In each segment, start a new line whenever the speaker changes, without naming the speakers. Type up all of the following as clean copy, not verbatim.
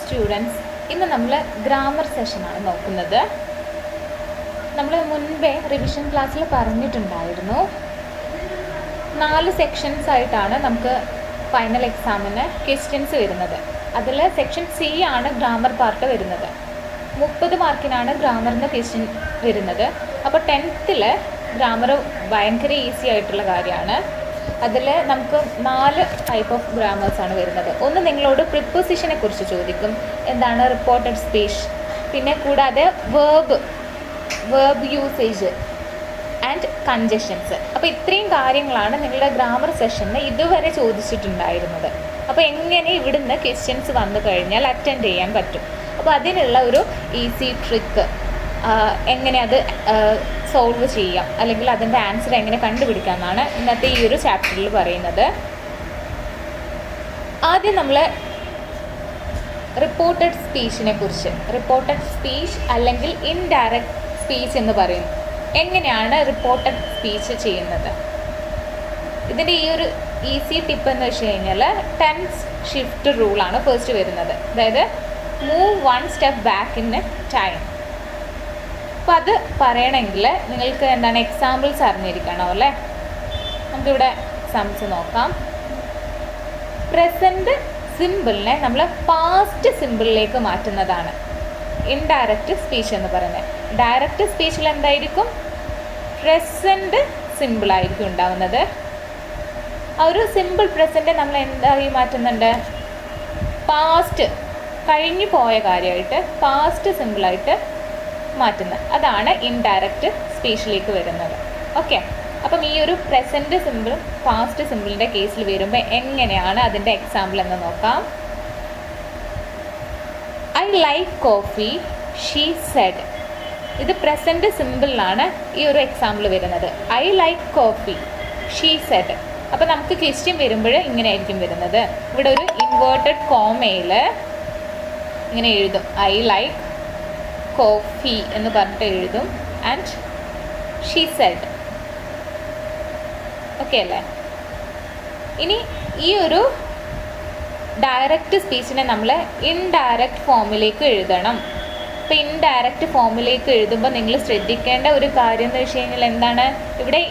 Students, ഇന്ന് നമ്മൾ grammar സെഷനാണ് നോക്കുന്നത്. നമ്മൾ മുൻപേ റിവിഷൻ ക്ലാസ്സിൽ പറഞ്ഞിട്ടുണ്ടായിരുന്നു 4 സെക്ഷൻസ് ആയിട്ടാണ് നമുക്ക് ഫൈനൽ എക്സാമിന് ക്വസ്റ്റ്യൻസ് വരുന്നത്. അതിൽ സെക്ഷൻ സി ആണ് ഗ്രാമർ പാർട്ട് വരുന്നത്. 30 മാർക്കിനാണ് ഗ്രാമറിൻ്റെ ക്വസ്റ്റ്യൻ വരുന്നത്. അപ്പോൾ 10th ഗ്രാമർ ഭയങ്കര ഈസി ആയിട്ടുള്ള കാര്യമാണ്. അതിൽ നമുക്ക് 4 ടൈപ്പ് ഓഫ് ഗ്രാമേഴ്സാണ് വരുന്നത്. ഒന്ന് നിങ്ങളോട് പ്രിപ്പോസിഷനെ കുറിച്ച് ചോദിക്കും, എന്താണ് റിപ്പോർട്ടഡ് സ്പീച്ച്, പിന്നെ കൂടാതെ വേർബ് യൂസേജ് ആൻഡ് കൺജഷൻസ്. അപ്പോൾ ഇത്രയും കാര്യങ്ങളാണ് നിങ്ങളുടെ ഗ്രാമർ സെഷനിൽ ഇതുവരെ ചോദിച്ചിട്ടുണ്ടായിരുന്നത്. അപ്പോൾ എങ്ങനെ ഇവിടുന്ന് ക്വസ്റ്റ്യൻസ് വന്നു കഴിഞ്ഞാൽ അറ്റൻഡ് ചെയ്യാൻ പറ്റും. അപ്പോൾ അതിനുള്ള ഒരു ഈസി ട്രിക്ക്, എങ്ങനെ അത് സോൾവ് ചെയ്യാം, അല്ലെങ്കിൽ അതിൻ്റെ ആൻസർ എങ്ങനെ കണ്ടുപിടിക്കാം എന്നാണ് ഇന്നത്തെ ഈ ഒരു ചാപ്റ്ററിൽ പറയുന്നത്. ആദ്യം നമ്മൾ റിപ്പോർട്ടഡ് സ്പീച്ചിനെ കുറിച്ച്, റിപ്പോർട്ടഡ് സ്പീച്ച് അല്ലെങ്കിൽ ഇൻഡയറക്റ്റ് സ്പീച്ച് എന്ന് പറയും. എങ്ങനെയാണ് റിപ്പോർട്ടഡ് സ്പീച്ച് ചെയ്യുന്നത്? ഇതിൻ്റെ ഈ ഒരു ഈസി ടിപ്പ് എന്ന് വെച്ച് കഴിഞ്ഞാൽ ടെൻസ് ഷിഫ്റ്റ് റൂളാണ് ഫസ്റ്റ് വരുന്നത്. അതായത് move 1 step back in time. അപ്പോൾ അത് പറയണമെങ്കിൽ നിങ്ങൾക്ക് എന്താണ് എക്സാമ്പിൾസ് അറിഞ്ഞിരിക്കണം അല്ലേ. നമുക്കിവിടെ എക്സാമ്പിൾസ് നോക്കാം. പ്രസൻറ്റ് സിമ്പിളിനെ നമ്മൾ പാസ്റ്റ് സിമ്പിളിലേക്ക് മാറ്റുന്നതാണ് ഇൻഡയറക്റ്റ് സ്പീച്ച് എന്ന് പറയുന്നത്. ഡയറക്റ്റ് സ്പീച്ചിൽ എന്തായിരിക്കും? പ്രസൻറ്റ് സിമ്പിളായിരിക്കും ഉണ്ടാവുന്നത്. ആ ഒരു സിമ്പിൾ പ്രസൻറ്റ് നമ്മൾ എന്തായി മാറ്റുന്നുണ്ട്? പാസ്റ്റ്, കഴിഞ്ഞു പോയ കാര്യമായിട്ട് പാസ്റ്റ് സിമ്പിളായിട്ട് മാറ്റുന്നത്. അതാണ് ഇൻഡയറക്റ്റ് സ്പീച്ചിലേക്ക് വരുന്നത്. ഓക്കെ, അപ്പം ഈ ഒരു പ്രസൻറ്റ് സിമ്പിളും പാസ്റ്റ് സിമ്പിളിൻ്റെ കേസിൽ വരുമ്പോൾ എങ്ങനെയാണ് അതിൻ്റെ എക്സാമ്പിൾ എന്ന് നോക്കാം. I like coffee, she said. ഇത് പ്രസൻറ്റ് സിമ്പിളിലാണ് ഈ ഒരു എക്സാമ്പിൾ വരുന്നത്. I like coffee, she said. അപ്പോൾ നമുക്ക് ക്വസ്റ്റ്യൻ വരുമ്പോൾ ഇങ്ങനെ ആയിരിക്കും വരുന്നത്. ഇവിടെ ഒരു ഇൻവേർട്ടഡ് കോമയിൽ ഇങ്ങനെ എഴുതും, ഐ ലൈക്ക് കോഫി എന്ന് പറഞ്ഞിട്ട് എഴുതും, ആൻഡ് ഷീ സെഡ്. ഓക്കെ അല്ലേ? ഇനി ഈ ഒരു ഡയറക്റ്റ് സ്പീച്ചിനെ നമ്മൾ ഇൻഡയറക്റ്റ് ഫോമിലേക്ക് എഴുതണം. അപ്പോൾ ഇൻഡയറക്റ്റ് ഫോമിലേക്ക് എഴുതുമ്പോൾ നിങ്ങൾ ശ്രദ്ധിക്കേണ്ട ഒരു കാര്യം എന്ന് വെച്ച് കഴിഞ്ഞാൽ എന്താണ്? ഇവിടെ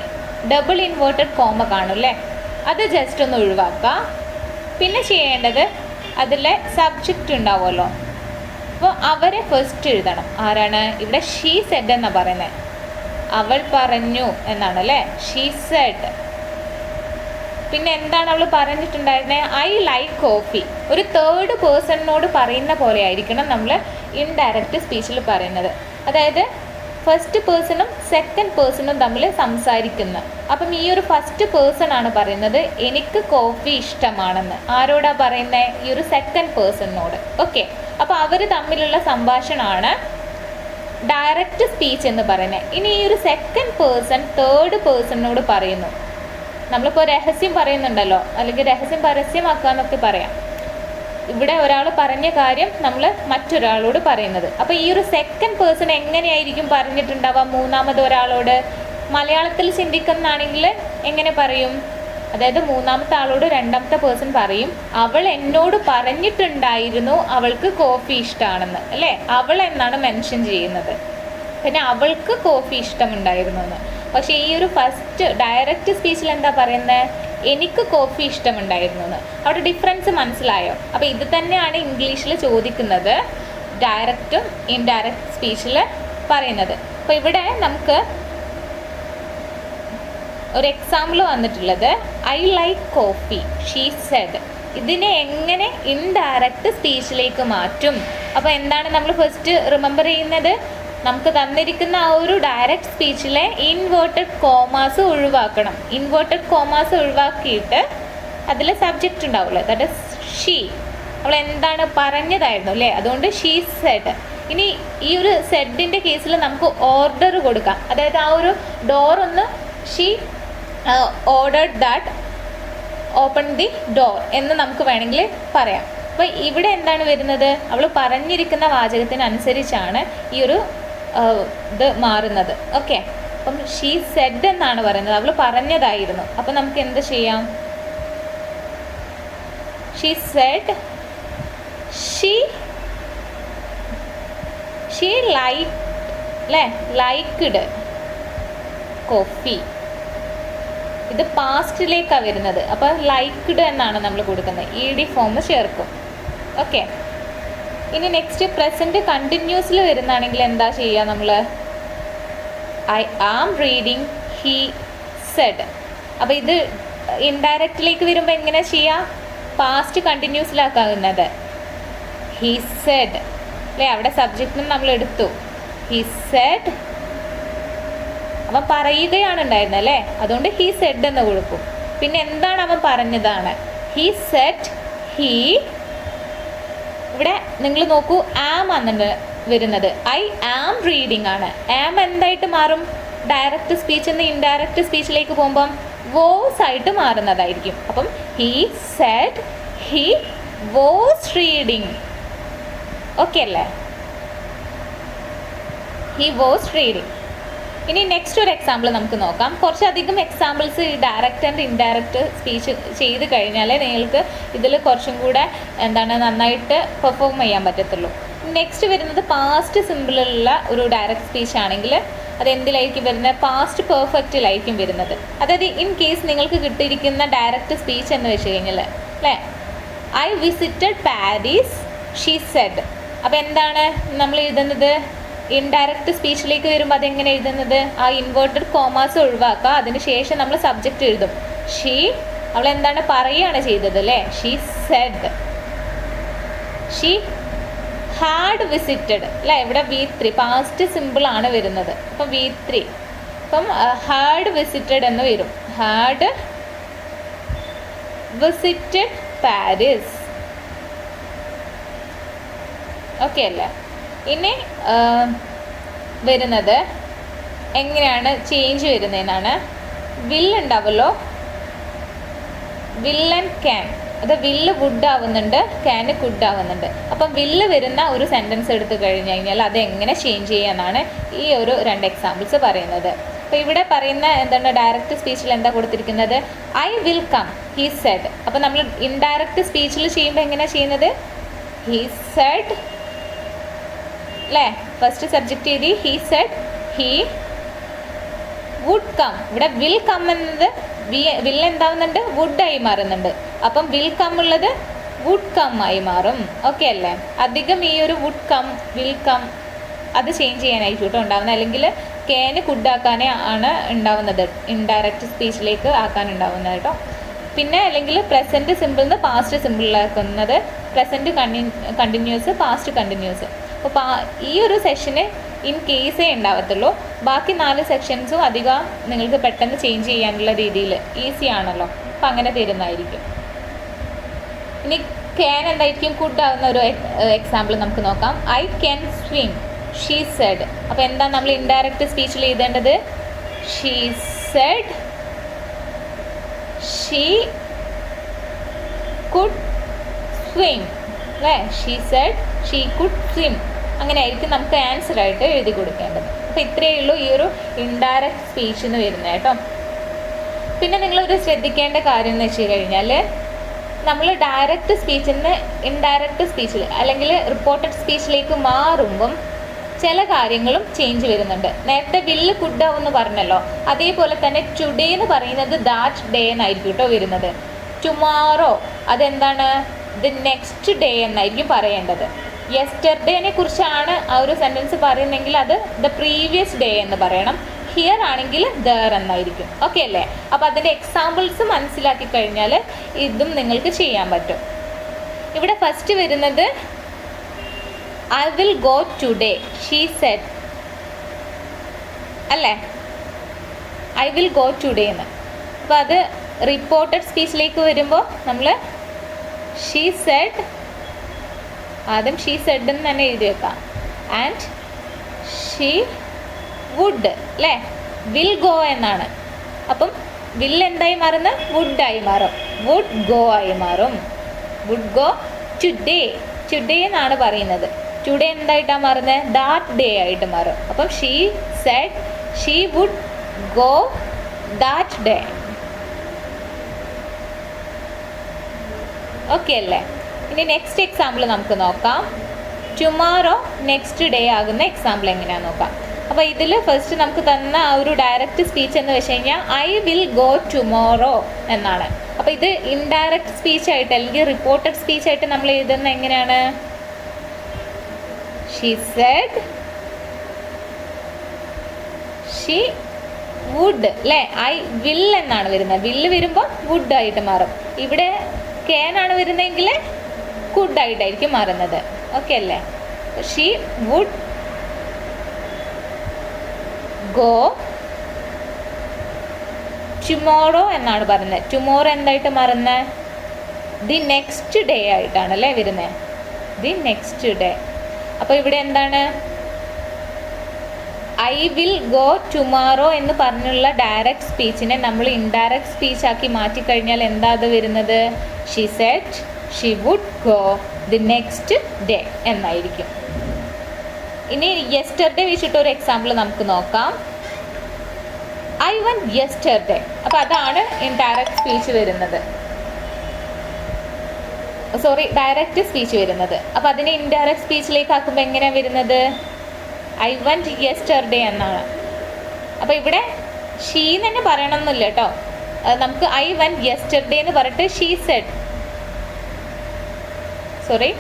ഡബിൾ ഇൻവേർട്ടഡ് കോമ കാണും അല്ലേ, അത് ജസ്റ്റ് ഒന്ന് ഒഴിവാക്കുക. പിന്നെ ചെയ്യേണ്ടത് അതിലെ സബ്ജക്റ്റ് ഉണ്ടാവുമല്ലോ, അപ്പോൾ അവരെ ഫസ്റ്റ് എഴുതണം. ആരാണ്? ഇവിടെ ഷീ സെഡ് എന്നാണ് പറയുന്നത്. അവൾ പറഞ്ഞു എന്നാണ് അല്ലേ, ഷീ സെഡ്. പിന്നെ എന്താണ് അവൾ പറഞ്ഞിട്ടുണ്ടായിരുന്നത്? I like coffee. ഒരു തേർഡ് പേഴ്സണിനോട് പറയുന്ന പോലെ ആയിരിക്കണം നമ്മൾ ഇൻഡയറക്റ്റ് സ്പീച്ചിൽ പറയുന്നത്. അതായത് ഫസ്റ്റ് പേഴ്സണും സെക്കൻഡ് പേഴ്സണും തമ്മിൽ സംസാരിക്കുന്ന. അപ്പം ഈ ഒരു ഫസ്റ്റ് പേഴ്സൺ ആണ് പറയുന്നത് എനിക്ക് കോഫി ഇഷ്ടമാണെന്ന്. ആരോടാ പറയുന്നത്? ഈ ഒരു സെക്കൻഡ് പേഴ്സണിനോട്. ഓക്കെ, അപ്പോൾ അവർ തമ്മിലുള്ള സംഭാഷണമാണ് ഡയറക്റ്റ് സ്പീച്ച് എന്ന് പറയുന്നത്. ഇനി ഈ ഒരു സെക്കൻഡ് പേഴ്സൺ തേർഡ് പേഴ്സണിനോട് പറയുന്നു. നമ്മളിപ്പോൾ രഹസ്യം പറയുന്നുണ്ടല്ലോ, അല്ലെങ്കിൽ രഹസ്യം പരസ്യമാക്കുക എന്നൊക്കെ പറയാം. ഇവിടെ ഒരാൾ പറഞ്ഞ കാര്യം നമ്മൾ മറ്റൊരാളോട് പറയുന്നത്. അപ്പോൾ ഈ ഒരു സെക്കൻഡ് പേഴ്സൺ എങ്ങനെയായിരിക്കും പറഞ്ഞിട്ടുണ്ടാവുക മൂന്നാമത് ഒരാളോട്? മലയാളത്തിൽ ചിന്തിക്കുന്നതാണെങ്കിൽ എങ്ങനെ പറയും? അതായത് മൂന്നാമത്തെ ആളോട് രണ്ടാമത്തെ പേഴ്സൺ പറയും, അവൾ എന്നോട് പറഞ്ഞിട്ടുണ്ടായിരുന്നു അവൾക്ക് കോഫി ഇഷ്ടമാണെന്ന് അല്ലേ. അവൾ എന്നാണ് മെൻഷൻ ചെയ്യുന്നത്. പിന്നെ അവൾക്ക് കോഫി ഇഷ്ടമുണ്ടായിരുന്നു എന്ന്. പക്ഷേ ഈ ഒരു ഫസ്റ്റ് ഡയറക്റ്റ് സ്പീച്ചിൽ എന്താ പറയുന്നത്? എനിക്ക് കോഫി ഇഷ്ടമുണ്ടായിരുന്നു എന്ന്. അവിടെ ഡിഫറൻസ് മനസ്സിലായോ? അപ്പോൾ ഇത് തന്നെയാണ് ഇംഗ്ലീഷിൽ ചോദിക്കുന്നത്, ഡയറക്റ്റും ഇൻഡയറക്റ്റ് സ്പീച്ചിൽ പറയുന്നത്. അപ്പോൾ ഇവിടെ നമുക്ക് ഒരു എക്സാമ്പിൾ വന്നിട്ടുള്ളത് I like coffee, she said. ഇതിനെ എങ്ങനെ ഇൻഡയറക്റ്റ് സ്പീച്ചിലേക്ക് മാറ്റും? അപ്പോൾ എന്താണ് നമ്മൾ ഫസ്റ്റ് റിമെമ്പർ ചെയ്യുന്നത്? നമുക്ക് തന്നിരിക്കുന്ന ആ ഒരു ഡയറക്റ്റ് സ്പീച്ചിലെ ഇൻവേർട്ടഡ് കോമാസ് ഒഴിവാക്കണം. ഇൻവേർട്ടഡ് കോമാസ് ഒഴിവാക്കിയിട്ട് അതിൽ സബ്ജക്റ്റ് ഉണ്ടാവില്ല, ദാറ്റ് ഈസ് ഷീ. അവൾ എന്താണ് പറഞ്ഞതായിരുന്നു അല്ലേ, അതുകൊണ്ട് ഷീ സെഡ്. ഇനി ഈ ഒരു സെഡിൻ്റെ കേസിൽ നമുക്ക് ഓർഡർ കൊടുക്കാം. അതായത് ആ ഒരു ഡോർ ഒന്ന് she ordered that open the door എന്ന് നമുക്ക് വേണമെങ്കിൽ പറയാം. അപ്പോൾ ഇവിടെ എന്താണ് വരുന്നത്? അവൾ പറഞ്ഞിരിക്കുന്ന വാചകത്തിനനുസരിച്ചാണ് ഈ ഒരു ഇത് മാറുന്നത്. ഓക്കെ, അപ്പം ഷീ സെഡ് എന്നാണ് പറയുന്നത്, അവൾ പറഞ്ഞതായിരുന്നു. അപ്പം നമുക്ക് എന്ത് ചെയ്യാം? She said she she like അല്ലേ, ലൈക്ക്ഡ് കോഫി. ഇത് പാസ്റ്റിലേക്കാണ് വരുന്നത്. അപ്പോൾ ലൈക്ക്ഡ് എന്നാണ് നമ്മൾ കൊടുക്കുന്നത്. ED ഫോം ചേർക്കും. ഓക്കെ. ഇനി നെക്സ്റ്റ് പ്രസൻറ്റ് കണ്ടിന്യൂസിൽ വരുന്നതാണെങ്കിൽ എന്താ ചെയ്യുക നമ്മൾ? I am reading he said. അപ്പോൾ ഇത് ഇൻഡയറക്റ്റിലേക്ക് വരുമ്പോൾ എങ്ങനെ ചെയ്യുക? പാസ്റ്റ് കണ്ടിന്യൂസിലാക്കുന്നത്. ഹി സെഡ് അല്ലേ, അവിടെ സബ്ജക്റ്റിന് നമ്മൾ എടുത്തു. ഹി സെഡ്, അവൻ പറയുകയാണ് ഉണ്ടായിരുന്നത് അല്ലേ, അതുകൊണ്ട് ഹി സെഡ് എന്ന് കൊടുക്കും. പിന്നെ എന്താണ് അവൻ പറഞ്ഞതാണ്? He said he. ഇവിടെ നിങ്ങൾ നോക്കൂ, ആം ആണ് വരുന്നത്. ഐ ആം റീഡിങ് ആണ്. ആം എന്തായിട്ട് മാറും? ഡയറക്റ്റ് സ്പീച്ച് നിന്ന് ഇൻഡയറക്റ്റ് സ്പീച്ചിലേക്ക് പോകുമ്പം വോസ് ആയിട്ട് മാറുന്നതായിരിക്കും. അപ്പം he said he was reading. Okay അല്ലേ? He was reading. ഇനി നെക്സ്റ്റ് ഒരു എക്സാമ്പിൾ നമുക്ക് നോക്കാം. കുറച്ചധികം എക്സാമ്പിൾസ് ഈ ഡയറക്റ്റ് ആൻഡ് ഇൻഡയറക്റ്റ് സ്പീച്ച് ചെയ്ത് കഴിഞ്ഞാൽ നിങ്ങൾക്ക് ഇതിൽ കുറച്ചും കൂടെ നന്നായിട്ട് പെർഫോം ചെയ്യാൻ പറ്റത്തുള്ളൂ. നെക്സ്റ്റ് വരുന്നത് പാസ്റ്റ് സിമ്പിളുള്ള ഒരു ഡയറക്റ്റ് സ്പീച്ച് ആണെങ്കിൽ അത് എന്തിലായിരിക്കും വരുന്നത്? പാസ്റ്റ് പെർഫെക്റ്റിലായിരിക്കും വരുന്നത്. അതായത് ഇൻ കേസ് നിങ്ങൾക്ക് കിട്ടിയിരിക്കുന്ന ഡയറക്റ്റ് സ്പീച്ച് എന്ന് വെച്ച് കഴിഞ്ഞാൽ അല്ലേ, I visited Paris she said. അപ്പോൾ എന്താണ് നമ്മൾ എഴുതുന്നത്? ഇൻഡയറക്റ്റ് സ്പീച്ചിലേക്ക് വരുമ്പോൾ അതെങ്ങനെ എഴുതുന്നത്? ആ ഇൻവേർട്ടഡ് കോമാസ് ഒഴിവാക്കുക. അതിന് ശേഷം നമ്മൾ സബ്ജക്റ്റ് എഴുതും. ഷീ, അവൾ എന്താണ് പറയുകയാണ് ചെയ്തത് അല്ലേ? She said. She had visited അല്ലേ, ഇവിടെ V3 പാസ്റ്റ് സിമ്പിൾ ആണ് വരുന്നത്. അപ്പം V3, അപ്പം ഹാഡ് വിസിറ്റഡ് എന്ന് വരും. Had visited Paris. ഓക്കെ അല്ലേ? ഇനി വരുന്നത് എങ്ങനെയാണ് ചേഞ്ച് വരുന്നതെന്നാണ്. വിൽ ഉണ്ടാവുമല്ലോ, വിൽ ആൻഡ് ക്യാൻ. അത് വില്ല് വുഡ് ആവുന്നുണ്ട്, ക്യാന് കുഡ് ആവുന്നുണ്ട്. അപ്പം വില്ല് വരുന്ന ഒരു സെൻറ്റൻസ് എടുത്തു കഴിഞ്ഞ് കഴിഞ്ഞാൽ അത് എങ്ങനെ ചേഞ്ച് ചെയ്യാന്നാണ് ഈ ഒരു 2 എക്സാമ്പിൾസ് പറയുന്നത്. അപ്പോൾ ഇവിടെ പറയുന്ന ഡയറക്റ്റ് സ്പീച്ചിൽ എന്താ കൊടുത്തിരിക്കുന്നത്? I will come he said. അപ്പോൾ നമ്മൾ ഇൻഡയറക്റ്റ് സ്പീച്ചിൽ ചെയ്യുമ്പോൾ എങ്ങനെയാണ് ചെയ്യുന്നത്? ഹി സെഡ് അല്ലേ, ഫസ്റ്റ് സബ്ജക്റ്റ് എഴുതി. He said he would come. ഇവിടെ വിൽ കം എന്നത് വിൽ എന്താവുന്നുണ്ട്? വുഡായി മാറുന്നുണ്ട്. അപ്പം വിൽ കം ഉള്ളത് വുഡ് കം ആയി മാറും. ഓക്കെ അല്ലേ? അധികം ഈ ഒരു വുഡ് കം വിൽ കം അത് ചേഞ്ച് ചെയ്യാനായിരിക്കും കേട്ടോ ഉണ്ടാവുന്നത്. അല്ലെങ്കിൽ കേന് കുഡാക്കാനേ ആണ് ഉണ്ടാവുന്നത്, ഇൻഡയറക്റ്റ് സ്പീച്ചിലേക്ക് ആക്കാനുണ്ടാവുന്നത് കേട്ടോ. പിന്നെ അല്ലെങ്കിൽ പ്രസൻറ്റ് സിമ്പിളിൽ നിന്ന് പാസ്റ്റ് സിമ്പിളിലാക്കുന്നത്, പ്രസൻറ്റ് കണ്ടിന്യൂസ് പാസ്റ്റ് കണ്ടിന്യൂസ്. അപ്പോൾ ഈ ഒരു സെഷന് ഇൻ കേസേ ഉണ്ടാവത്തുള്ളൂ. ബാക്കി 4 സെക്ഷൻസും അധികം നിങ്ങൾക്ക് പെട്ടെന്ന് ചേഞ്ച് ചെയ്യാനുള്ള രീതിയിൽ ഈസി ആണല്ലോ. അപ്പോൾ അങ്ങനെ തരുന്നതായിരിക്കും. ഇനി ക്യാൻ എന്തായിരിക്കും? കുഡ് ആവുന്ന ഒരു എക്സാമ്പിൾ നമുക്ക് നോക്കാം. I can swim she said. അപ്പോൾ എന്താ നമ്മൾ ഇൻഡയറക്റ്റ് സ്പീച്ചിൽ എഴുതേണ്ടത്? She said she could swim അല്ലേ? She said she could swim. അങ്ങനെ ആയിരിക്കും നമുക്ക് ആൻസർ ആയിട്ട് എഴുതി കൊടുക്കേണ്ടത്. അപ്പോൾ ഇത്രയേ ഉള്ളൂ ഈ ഒരു ഇൻഡയറക്റ്റ് സ്പീച്ച് എന്ന് വരുന്നത് കേട്ടോ. പിന്നെ നിങ്ങളൊരു ശ്രദ്ധിക്കേണ്ട കാര്യം എന്ന് വെച്ച് കഴിഞ്ഞാൽ, നമ്മൾ ഡയറക്റ്റ് സ്പീച്ചിൽ നിന്ന് ഇൻഡയറക്റ്റ് സ്പീച്ചിൽ അല്ലെങ്കിൽ റിപ്പോർട്ടഡ് സ്പീച്ചിലേക്ക് മാറുമ്പം ചില കാര്യങ്ങളും ചേഞ്ച് വരുന്നുണ്ട്. നേരത്തെ വില്ല് കുഡാവും എന്ന് പറഞ്ഞല്ലോ, അതേപോലെ തന്നെ ടുഡേ എന്ന് പറയുന്നത് ദാറ്റ് ഡേ എന്നായിരിക്കും കേട്ടോ വരുന്നത്. ടുമാറോ അതെന്താണ്? ദി നെക്സ്റ്റ് ഡേ എന്നായിരിക്കും പറയേണ്ടത്. യെസ്റ്റർഡേനെ കുറിച്ചാണ് ആ ഒരു സെൻറ്റൻസ് പറയുന്നെങ്കിൽ അത് ദ പ്രീവിയസ് ഡേ എന്ന് പറയണം. ഹിയർ ആണെങ്കിൽ ദർ എന്നായിരിക്കും. ഓക്കെ അല്ലേ? അപ്പോൾ അതിൻ്റെ എക്സാമ്പിൾസ് മനസ്സിലാക്കി കഴിഞ്ഞാൽ ഇതും നിങ്ങൾക്ക് ചെയ്യാൻ പറ്റും. ഇവിടെ ഫസ്റ്റ് വരുന്നത് I will go today she said അല്ലേ, ഐ വിൽ ഗോ ടുഡേ എന്ന്. അപ്പോൾ അത് റിപ്പോർട്ടഡ് സ്പീച്ചിലേക്ക് വരുമ്പോൾ നമ്മൾ ഷീ സെഡ്, ആദ്യം ഷീ സെഡ് എന്ന് തന്നെ എഴുതി വെക്കാം. ആൻഡ് ഷീ വുഡ് അല്ലേ, വിൽ ഗോ എന്നാണ്. അപ്പം വിൽ എന്തായി മാറുന്നത്? വുഡായി മാറും. വുഡ് ഗോ ആയി മാറും. വുഡ് ഗോ ടുഡേ, ടുഡേ എന്നാണ് പറയുന്നത്. ടുഡേ എന്തായിട്ടാണ് മാറുന്നത്? ദാറ്റ് ഡേ ആയിട്ട് മാറും. അപ്പം she said she would go that day. Okay അല്ലേ? ഇനി നെക്സ്റ്റ് എക്സാമ്പിൾ നമുക്ക് നോക്കാം. ടുമോറോ നെക്സ്റ്റ് ഡേ ആകുന്ന എക്സാമ്പിൾ എങ്ങനെയാണെന്ന് നോക്കാം. അപ്പോൾ ഇതിൽ ഫസ്റ്റ് നമുക്ക് തന്ന ആ ഒരു ഡയറക്റ്റ് സ്പീച്ച് എന്ന് വെച്ച് കഴിഞ്ഞാൽ ഐ വിൽ ഗോ ടുമോറോ എന്നാണ്. അപ്പോൾ ഇത് ഇൻഡയറക്റ്റ് സ്പീച്ച് ആയിട്ട് അല്ലെങ്കിൽ റിപ്പോർട്ടഡ് സ്പീച്ച് ആയിട്ട് നമ്മൾ എഴുതുന്ന എങ്ങനെയാണ്? ഷീ സെഡ്, ഷീ വുഡ് അല്ലേ? ഐ വിൽ എന്നാണ് വരുന്നത്. വില്ല് വരുമ്പോൾ വുഡ് ആയിട്ട് മാറും. ഇവിടെ ക്യാൻ ആണ് വരുന്നതെങ്കിൽ കുഡ് ആയിട്ടായിരിക്കും മാറുന്നത്. ഓക്കെ അല്ലേ? ഷീ വുഡ് ഗോ ടുമോറോ എന്നാണ് പറയുന്നത്. ടുമോറോ എന്തായിട്ട് മാറുന്നത്? ദി നെക്സ്റ്റ് ഡേ ആയിട്ടാണ് അല്ലേ വരുന്നത്. The next day. അപ്പോൾ ഇവിടെ എന്താണ്? ഐ വിൽ ഗോ ടുമോറോ എന്ന് പറഞ്ഞുള്ള ഡയറക്റ്റ് സ്പീച്ചിനെ നമ്മൾ ഇൻഡയറക്റ്റ് സ്പീച്ച് ആക്കി മാറ്റിക്കഴിഞ്ഞാൽ എന്താ അത് വരുന്നത്? She said she would go the next day എന്നായിരിക്കും. ഇനി യെസ്റ്റർഡേ വെച്ചിട്ട് ഒരു എക്സാമ്പിൾ നമുക്ക് നോക്കാം. I went yesterday. അപ്പോൾ അതാണ് ഇൻഡയറക്റ്റ് സ്പീച്ച് വരുന്നത്, സോറി ഡയറക്റ്റ് സ്പീച്ച് വരുന്നത്. അപ്പോൾ അതിനെ ഇൻഡയറക്റ്റ് സ്പീച്ചിലേക്ക് ആക്കുമ്പോൾ എങ്ങനെയാണ് വരുന്നത്? ഐ വന്റ് യെസ്റ്റർഡേ എന്നാണ്. അപ്പോൾ ഇവിടെ ഷീ തന്നെ പറയണമെന്നില്ല കേട്ടോ. നമുക്ക് ഐ വന്റ് യെസ്റ്റർഡേ എന്ന് പറഞ്ഞിട്ട് ഷീ സെഡ്, സോറി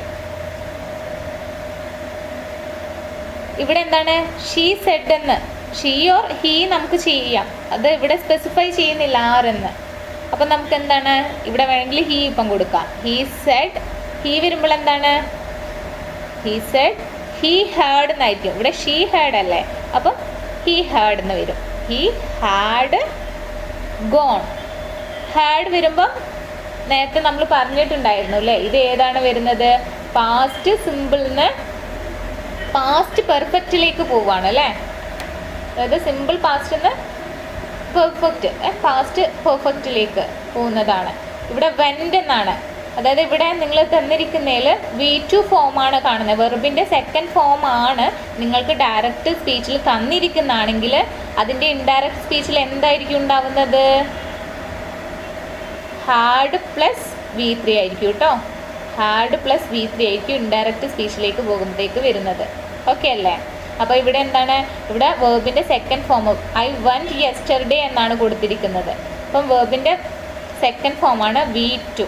ഇവിടെ എന്താണ്? ഷീ സെഡ് എന്ന്, ഷീ ഓർ ഹീ നമുക്ക് ചെയ്യാം. അത് ഇവിടെ സ്പെസിഫൈ ചെയ്യുന്നില്ല ആരെന്ന്. അപ്പം നമുക്ക് എന്താണ് ഇവിടെ വേണമെങ്കിൽ ഹീ ഇപ്പം കൊടുക്കാം. ഹീ സെഡ്, ഹീ വരുമ്പോൾ എന്താണ്? ഹീ സെഡ് ഹീ ഹാഡ് എന്നായിരിക്കും. ഇവിടെ ഷീ ഹാഡ് അല്ലേ, അപ്പം ഹീ ഹാഡ് എന്ന് വരും. He had gone. ഹാഡ് വരുമ്പം നേരത്തെ നമ്മൾ പറഞ്ഞിട്ടുണ്ടായിരുന്നു അല്ലേ, ഇത് ഏതാണ് വരുന്നത്? പാസ്റ്റ് സിമ്പിളിന് പാസ്റ്റ് പെർഫെക്റ്റിലേക്ക് പോവുകയാണ് അല്ലേ. അതായത് സിമ്പിൾ പാസ്റ്റ് നിന്ന് പെർഫെക്റ്റ്, പാസ്റ്റ് പെർഫെക്റ്റിലേക്ക് പോകുന്നതാണ്. ഇവിടെ വെൻറ്റ് എന്നാണ്. അതായത് ഇവിടെ നിങ്ങൾ തന്നിരിക്കുന്നതിൽ V2 ഫോമാണ് കാണുന്നത്. വെർബിൻ്റെ സെക്കൻഡ് ഫോം ആണ് നിങ്ങൾക്ക് ഡയറക്റ്റ് സ്പീച്ചിൽ തന്നിരിക്കുന്നതാണെങ്കിൽ അതിൻ്റെ ഇൻഡയറക്റ്റ് സ്പീച്ചിൽ എന്തായിരിക്കും ഉണ്ടാവുന്നത്? ഹാഡ് പ്ലസ് V3 ആയിരിക്കും കേട്ടോ. ഹാഡ് പ്ലസ് V3 ആയിരിക്കും ഇൻഡയറക്റ്റ് സ്പീച്ചിലേക്ക് പോകുമ്പോഴത്തേക്ക് വരുന്നത്. ഓക്കെ അല്ലേ? അപ്പോൾ ഇവിടെ എന്താണ്? ഇവിടെ വേർബിൻ്റെ second form I went yesterday എന്നാണ് കൊടുത്തിരിക്കുന്നത്. അപ്പം വേർബിൻ്റെ സെക്കൻഡ് ഫോമാണ് V2.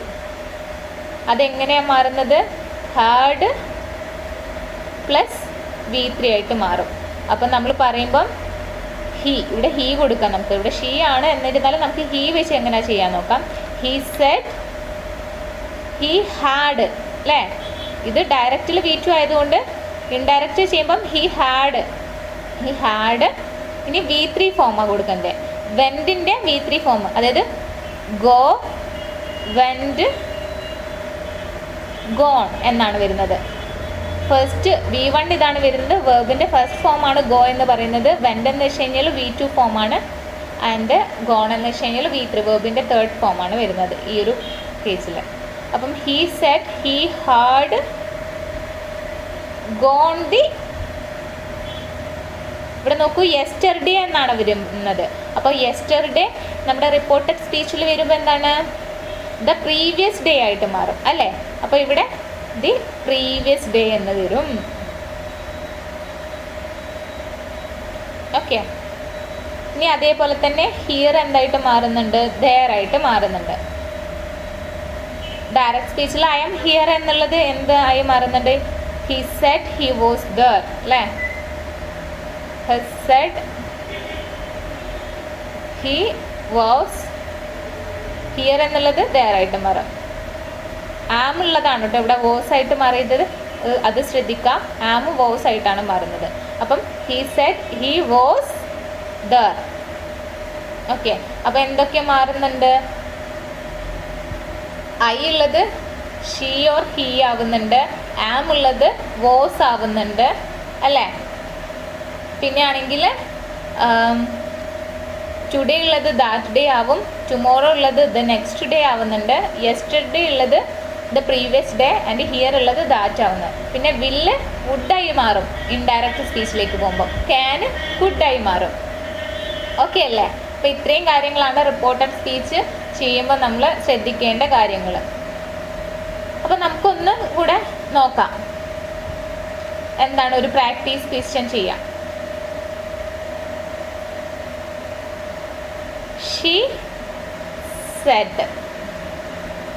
അതെങ്ങനെയാണ് മാറുന്നത്? ഹാഡ് പ്ലസ് V3 ആയിട്ട് മാറും. അപ്പം നമ്മൾ പറയുമ്പം ഹീ, ഇവിടെ ഹീ കൊടുക്കാം നമുക്ക്. ഇവിടെ ഷീ ആണ് എന്നിരുന്നാലും നമുക്ക് ഹീ വെച്ച് എങ്ങനെയാണ് ചെയ്യാൻ നോക്കാം. ഹീ സെഡ് ഹീ ഹാഡ് അല്ലേ. ഇത് ഡയറക്റ്റിൽ V2 ആയതുകൊണ്ട് ഇൻഡയറക്റ്റ് ചെയ്യുമ്പം ഹീ ഹാഡ്. ഇനി V3 ഫോമാണ് കൊടുക്കുന്നത്. വെൻറ്റിൻ്റെ V3 ഫോം, അതായത് ഗോ, വെൻറ്റ്, ഗോൺ എന്നാണ് വരുന്നത്. ഫസ്റ്റ് V1 ഇതാണ് വരുന്നത്. വേർബിൻ്റെ ഫസ്റ്റ് ഫോമാണ് ഗോ എന്ന് പറയുന്നത്. വെൻറ്റ് എന്ന് വെച്ച് കഴിഞ്ഞാൽ V2 ഫോമാണ്. ആൻഡ് ഗോൺ എന്ന് വെച്ച് കഴിഞ്ഞാൽ V3 വേർബിൻ്റെ തേർഡ് ഫോമാണ് വരുന്നത് ഈ ഒരു കേസിൽ. അപ്പം he said he had gone the, ഇവിടെ നോക്കൂ യെസ്റ്റർഡേ എന്നാണ് വരുന്നത്. അപ്പോൾ യെസ്റ്റർഡേ നമ്മുടെ റിപ്പോർട്ടഡ് സ്പീച്ചിൽ വരുമ്പോൾ എന്താണ്? ദ പ്രീവിയസ് ഡേ ആയിട്ട് മാറും അല്ലേ. അപ്പോൾ ഇവിടെ ദി പ്രീവിയസ് ഡേ എന്ന് വരും. ഓക്കെ. ഇനി അതേപോലെ തന്നെ ഹിയർ എന്തായിട്ട് മാറുന്നുണ്ട്? ദെയർ ആയിട്ട് മാറുന്നുണ്ട്. ഡയറക്റ്റ് സ്പീച്ചിൽ ഐ ആം ഹിയർ എന്നുള്ളത് എന്ത് ആയി മാറുന്നുണ്ട്? He said he was there അല്ലേ. He said he was, here എന്നുള്ളത് ദെയർ ആയിട്ട് മാറും. ആം ഉള്ളതാണ് കേട്ടോ ഇവിടെ വോസ് ആയിട്ട് മാറിയത്, അത് ശ്രദ്ധിക്കാം. ആം വോസ് ആയിട്ടാണ് മാറുന്നത്. അപ്പം he said he was there. Okay. അപ്പോൾ എന്തൊക്കെ മാറുന്നുണ്ട്? ഐ ഉള്ളത് ഷീ ഓർ ഹീ ആവുന്നുണ്ട്. ആം ഉള്ളത് വോസ് ആവുന്നുണ്ട് അല്ലേ. പിന്നെ ആണെങ്കിൽ ടുഡേ ഉള്ളത് ദാറ്റ് ഡേ ആവും. ടുമോറോ ഉള്ളത് ദ നെക്സ്റ്റ് ഡേ ആവുന്നുണ്ട്. യെസ്റ്റർഡേ ഉള്ളത് the previous day. And here ഉള്ളത് ദാറ്റ് ആവുന്നത്. പിന്നെ വില്ല് വുഡായി മാറും ഇൻഡയറക്റ്റ് സ്പീച്ചിലേക്ക് പോകുമ്പോൾ. ക്യാന് കുഡായി മാറും. ഓക്കെ അല്ലേ. അപ്പോൾ ഇത്രയും കാര്യങ്ങളാണ് റിപ്പോർട്ടഡ് സ്പീച്ച് ചെയ്യുമ്പോൾ നമ്മൾ ശ്രദ്ധിക്കേണ്ട കാര്യങ്ങൾ. അപ്പോൾ നമുക്കൊന്ന് കൂടെ നോക്കാം. എന്താണ് ഒരു പ്രാക്ടീസ് ക്വസ്റ്റ്യൻ ചെയ്യാം. She Z.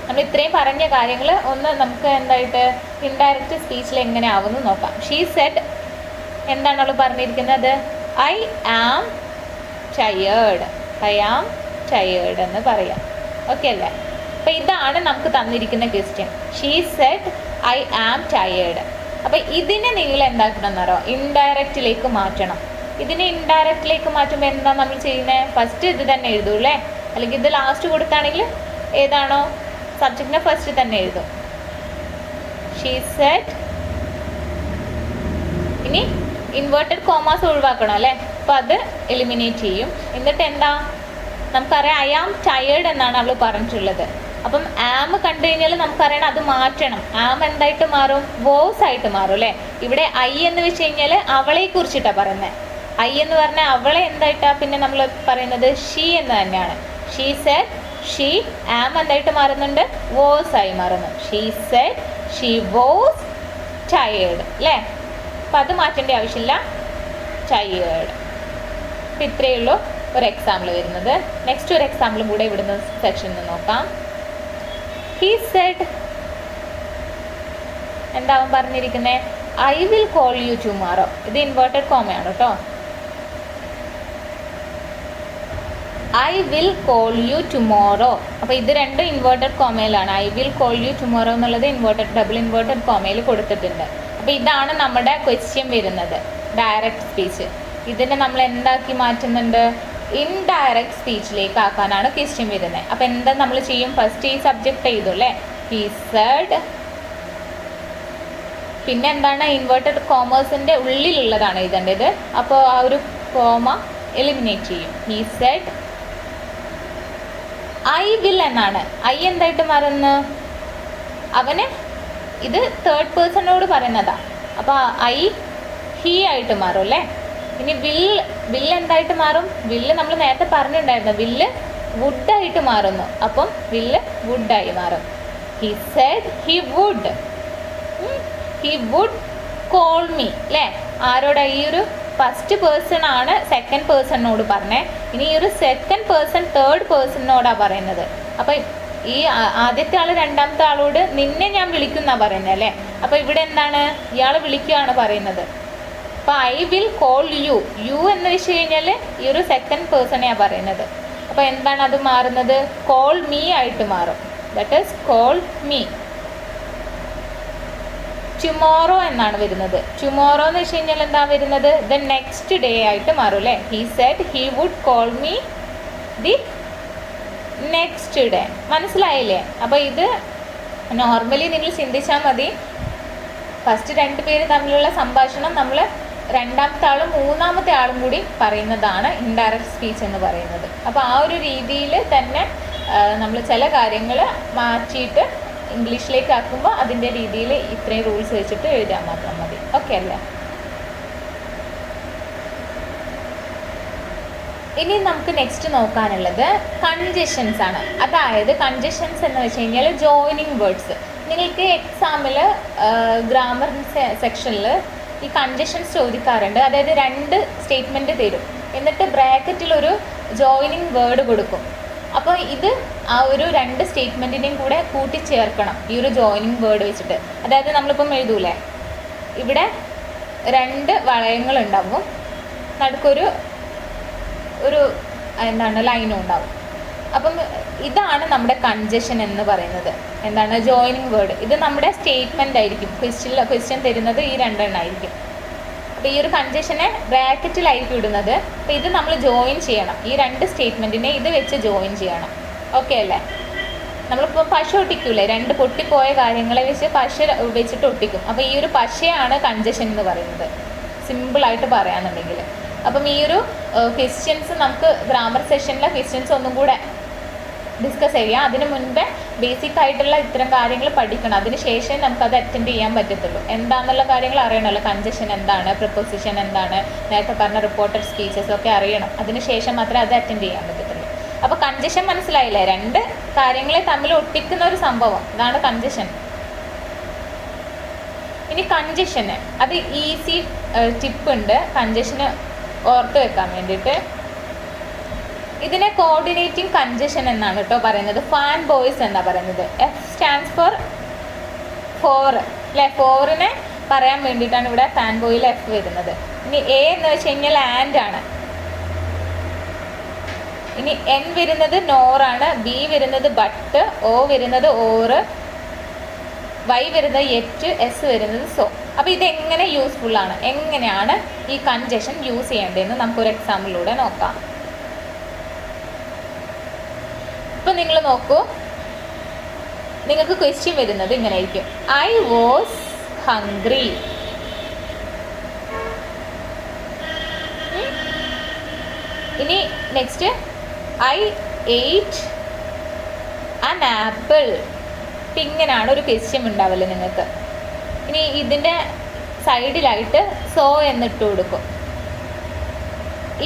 നമ്മൾ ഇത്രയും പറഞ്ഞ കാര്യങ്ങൾ ഒന്ന് നമുക്ക് എന്തായിട്ട് ഇൻഡയറക്റ്റ് സ്പീച്ചിൽ എങ്ങനെ ആവുമെന്ന് നോക്കാം. ഷീ സെഡ് എന്താണ് അവൾ പറഞ്ഞിരിക്കുന്നത്? I am tired. I am tired എന്ന് പറയാം. ഓക്കെ അല്ലേ? അപ്പോൾ ഇതാണ് നമുക്ക് തന്നിരിക്കുന്ന question. She said I am tired. അപ്പോൾ ഇതിനെ നിങ്ങൾ എന്താക്കണം എന്നറിയോ? ഇൻഡയറക്റ്റിലേക്ക് മാറ്റണം. ഇതിനെ ഇൻഡയറക്റ്റിലേക്ക് മാറ്റുമ്പോൾ എന്താ നമ്മൾ ചെയ്യുന്നത്? ഫസ്റ്റ് ഇത് തന്നെ എഴുതൂ അല്ലേ? അല്ലെങ്കിൽ ഇത് ലാസ്റ്റ് കൊടുത്താണെങ്കിൽ ഏതാണോ സബ്ജക്റ്റിനെ ഫസ്റ്റ് തന്നെ എഴുതും. She said. ഇനി ഇൻവേർട്ടഡ് കോമാസ് ഒഴിവാക്കണം അല്ലേ? അപ്പോൾ അത് എലിമിനേറ്റ് ചെയ്യും. എന്നിട്ട് എന്താ നമുക്കറിയാം, ഐ ആം ടയേർഡ് എന്നാണ് അവൾ പറഞ്ഞിട്ടുള്ളത്. അപ്പം ആം കണ്ടു കഴിഞ്ഞാൽ നമുക്കറിയണം അത് മാറ്റണം. ആം എന്തായിട്ട് മാറും? വോസ് ആയിട്ട് മാറും അല്ലേ? ഇവിടെ ഐ എന്ന് വെച്ച് കഴിഞ്ഞാൽ അവളെ കുറിച്ചിട്ടാണ് പറയുന്നത്. ഐ എന്ന് പറഞ്ഞാൽ അവളെ എന്തായിട്ടാ പിന്നെ നമ്മൾ പറയുന്നത്? ഷീ എന്ന് തന്നെയാണ്. She said she. ആം എന്തായിട്ട് മാറുന്നുണ്ട്? വോസ് ആയി മാറുന്നു. She said she was tired അല്ലേ? അപ്പം അത് മാറ്റേണ്ട ആവശ്യമില്ല. ടയേർഡ്. അപ്പം ഇത്രയേ ഉള്ളൂ ഒരു എക്സാമ്പിൾ വരുന്നത്. നെക്സ്റ്റ് ഒരു എക്സാമ്പിളും കൂടെ ഇവിടുന്ന് സെക്ഷനിൽ നിന്ന് നോക്കാം. ഹീ സെഡ് എന്താവും പറഞ്ഞിരിക്കുന്നത്? I will call you tomorrow. ഇത് ഇൻവേർട്ടഡ് കോമയാണ് കേട്ടോ. I will call you tomorrow. അപ്പോൾ ഇത് രണ്ടും ഇൻവേർട്ടഡ് കോമയിലാണ്. I will call you tomorrow എന്നുള്ളത് ഇൻവേർട്ടഡ് ഡബിൾ ഇൻവേർട്ടഡ് കോമയിൽ കൊടുത്തിട്ടുണ്ട്. അപ്പോൾ ഇതാണ് നമ്മുടെ ക്വസ്റ്റ്യൻ വരുന്നത്, ഡയറക്റ്റ് സ്പീച്ച്. ഇതിനെ നമ്മൾ എന്താക്കി മാറ്റുന്നുണ്ട്? ഇൻഡയറക്റ്റ് സ്പീച്ചിലേക്ക് ആക്കാനാണ് ക്വസ്റ്റ്യൻ വരുന്നത്. അപ്പോൾ എന്താ നമ്മൾ ചെയ്യും? ഫസ്റ്റ് ഈ സബ്ജക്റ്റ് ചെയ്തു അല്ലേ? He said. പിന്നെ എന്താണ്? ഇൻവേർട്ടഡ് കോമേഴ്സിൻ്റെ ഉള്ളിലുള്ളതാണ് എഴുതേണ്ടത്. അപ്പോൾ ആ ഒരു കോമ എലിമിനേറ്റ് ചെയ്യും. ഹീ സെഡ് ഐ വിൽ എന്നാണ്. ഐ എന്തായിട്ട് മാറുന്നു? അവന് ഇത് തേർഡ് പേഴ്സണോട് പറയുന്നതാണ്. അപ്പോൾ ഐ ഹീ ആയിട്ട് മാറും അല്ലേ? ഇനി വില്ല് എന്തായിട്ട് മാറും? വില്ല് നമ്മൾ നേരത്തെ പറഞ്ഞിട്ടുണ്ടായിരുന്നു, വില്ല് വുഡായിട്ട് മാറുന്നു. അപ്പം വില്ല് വുഡായി മാറും. He said he would. He would call me അല്ലേ? ആരോടാ? ഈ ഒരു ഫസ്റ്റ് പേഴ്സൺ ആണ് സെക്കൻഡ് പേഴ്സണിനോട് പറഞ്ഞേ. ഇനി ഈ ഒരു സെക്കൻഡ് പേഴ്സൺ തേർഡ് പേഴ്സണിനോടാണ് പറയുന്നത്. അപ്പം ഈ ആദ്യത്തെ ആൾ രണ്ടാമത്തെ ആളോട് നിന്നെ ഞാൻ വിളിക്കുന്നാണ് പറയുന്നത് അല്ലേ? അപ്പോൾ ഇവിടെ എന്താണ്? ഇയാൾ വിളിക്കുകയാണ് പറയുന്നത്. അപ്പോൾ I will call you. You എന്ന് വെച്ച് കഴിഞ്ഞാൽ ഈ ഒരു സെക്കൻഡ് പേഴ്സണെയാണ് പറയുന്നത്. അപ്പോൾ എന്താണ് അത് മാറുന്നത്? കോൾ മീ ആയിട്ട് മാറും. That is call me. Tomorrow എന്നാണ് വരുന്നത്. ടുമോറോ എന്ന് വെച്ച് കഴിഞ്ഞാൽ എന്താ വരുന്നത്? ദ നെക്സ്റ്റ് ഡേ ആയിട്ട് മാറും അല്ലേ? He said he would call me the next day. മനസ്സിലായില്ലേ? അപ്പോൾ ഇത് നോർമലി നിങ്ങൾ ചിന്തിച്ചാൽ മതി. ഫസ്റ്റ് രണ്ട് പേര് തമ്മിലുള്ള സംഭാഷണം നമ്മൾ രണ്ടാമത്തെ ആളും മൂന്നാമത്തെ ആളും കൂടി പറയുന്നതാണ് ഇൻഡയറക്റ്റ് സ്പീച്ച് എന്ന് പറയുന്നത്. അപ്പോൾ ആ ഒരു രീതിയിൽ തന്നെ നമ്മൾ ചില കാര്യങ്ങൾ മാറ്റിയിട്ട് ഇംഗ്ലീഷിലേക്ക് ആക്കുമ്പോൾ അതിൻ്റെ രീതിയിൽ ഇത്രയും റൂൾസ് വെച്ചിട്ട് എഴുതാൻ മാത്രം മതി. ഓക്കെ അല്ലേ? ഇനി നമുക്ക് നെക്സ്റ്റ് നോക്കാനുള്ളത് കൺജഷൻസ് ആണ്. അതായത് കൺജഷൻസ് എന്ന് വെച്ച് കഴിഞ്ഞാൽ ജോയിനിങ് വേർഡ്സ്. നിങ്ങൾക്ക് എക്സാമിൽ ഗ്രാമർ സെക്ഷനിൽ ഈ കൺജഷൻസ് ചോദിക്കാറുണ്ട്. അതായത് രണ്ട് സ്റ്റേറ്റ്മെൻറ്റ് തരും, എന്നിട്ട് ബ്രാക്കറ്റിലൊരു ജോയിനിങ് വേർഡ് കൊടുക്കും. അപ്പോൾ ഇത് ആ ഒരു രണ്ട് സ്റ്റേറ്റ്മെൻറ്റിനെയും കൂടെ കൂട്ടിച്ചേർക്കണം ഈ ഒരു ജോയിനിങ് വേർഡ് വെച്ചിട്ട്. അതായത് നമ്മളിപ്പം എഴുതൂലേ, ഇവിടെ രണ്ട് വളയങ്ങളുണ്ടാവും, നടുക്കൊരു എന്താണ് ലൈനും ഉണ്ടാവും. അപ്പം ഇതാണ് നമ്മുടെ കൺജഷൻ എന്ന് പറയുന്നത്. എന്താണ്? Joining word. ഇത് നമ്മുടെ സ്റ്റേറ്റ്മെൻ്റ് ആയിരിക്കും. ക്വസ്റ്റ്യൻ തരുന്നത് ഈ രണ്ടെണ്ണമായിരിക്കും. അപ്പോൾ ഈ ഒരു കൺജഷനെ ബ്രാക്കറ്റിലായിരിക്കും ഇടുന്നത്. അപ്പോൾ ഇത് നമ്മൾ ജോയിൻ ചെയ്യണം. ഈ രണ്ട് സ്റ്റേറ്റ്മെൻറ്റിനെ ഇത് വെച്ച് ജോയിൻ ചെയ്യണം. ഓക്കെ അല്ലേ? നമ്മളിപ്പോൾ പശ ഒട്ടിക്കൂലേ, രണ്ട് പൊട്ടിപ്പോയ കാര്യങ്ങളെ വെച്ച് പശ വെച്ചിട്ട് ഒട്ടിക്കും. അപ്പോൾ ഈ ഒരു പശയാണ് കൺജഷൻ എന്ന് പറയുന്നത്, സിമ്പിളായിട്ട് പറയാന്നുണ്ടെങ്കിൽ. അപ്പം ഈ ഒരു ക്വസ്റ്റ്യൻസ് നമുക്ക് ഗ്രാമർ സെഷനിലെ ക്വസ്റ്റ്യൻസ് ഒന്നും കൂടെ ഡിസ്കസ് ചെയ്യാം. അതിന് മുൻപേ ബേസിക് ആയിട്ടുള്ള ഇത്തരം കാര്യങ്ങൾ പഠിക്കണം. അതിന് ശേഷം നമുക്കത് അറ്റൻഡ് ചെയ്യാൻ പറ്റത്തുള്ളൂ. എന്താണെന്നുള്ള കാര്യങ്ങൾ അറിയണമല്ലോ. കൺജഷൻ എന്താണ്, പ്രിപ്പോസിഷൻ എന്താണ്, നേരത്തെ പറഞ്ഞ റിപ്പോർട്ടഡ് സ്പീച്ചസ് ഒക്കെ അറിയണം. അതിന് ശേഷം മാത്രമേ അത് അറ്റൻഡ് ചെയ്യാൻ പറ്റത്തുള്ളൂ. അപ്പോൾ കൺജഷൻ മനസ്സിലായില്ലേ? രണ്ട് കാര്യങ്ങളെ തമ്മിൽ ഒട്ടിക്കുന്ന ഒരു സംഭവം, ഇതാണ് കൺജഷൻ. ഇനി കൺജഷന്, അത് ഈസി ടിപ്പ് ഉണ്ട് കൺജഷന് ഓർത്ത് വെക്കാൻ വേണ്ടിയിട്ട്. ഇതിനെ കോർഡിനേറ്റിംഗ് കൺജഷൻ എന്നാണ് കേട്ടോ പറയുന്നത്. ഫാൻ ബോയ്സ് എന്നാണ് പറയുന്നത്. എഫ് സ്റ്റാൻഡ്സ് ഫോർ 4 അല്ലേ, 4നെ പറയാൻ വേണ്ടിയിട്ടാണ് ഇവിടെ ഫാൻ ബോയിൽ എഫ് വരുന്നത്. ഇനി എ എന്ന് വെച്ച് കഴിഞ്ഞാൽ ആൻഡ് ആണ്. ഇനി എൻ വരുന്നത് നോറാണ്, ബി വരുന്നത് ബട്ട്, ഒ വരുന്നത് ഓറ്, വൈ വരുന്നത് യെറ്റ്, എസ് വരുന്നത് സോ. അപ്പോൾ ഇതെങ്ങനെ യൂസ്ഫുൾ ആണ്, എങ്ങനെയാണ് ഈ കൺജഷൻ യൂസ് ചെയ്യേണ്ടതെന്ന് നമുക്കൊരു എക്സാമ്പിളിലൂടെ നോക്കാം. ഇപ്പം നിങ്ങൾ നോക്കൂ, നിങ്ങൾക്ക് ക്വസ്റ്റ്യൻ വരുന്നത് ഇങ്ങനെ ആയിരിക്കും: ഐ വാസ് ഹംഗ്രി. ഇനി next I ate an apple. ഇപ്പം ഇങ്ങനെയാണ് ഒരു ക്വസ്റ്റ്യൻ ഉണ്ടാവില്ല നിങ്ങൾക്ക്. ഇനി ഇതിൻ്റെ സൈഡിലായിട്ട് സോ എന്നിട്ട് കൊടുക്കും.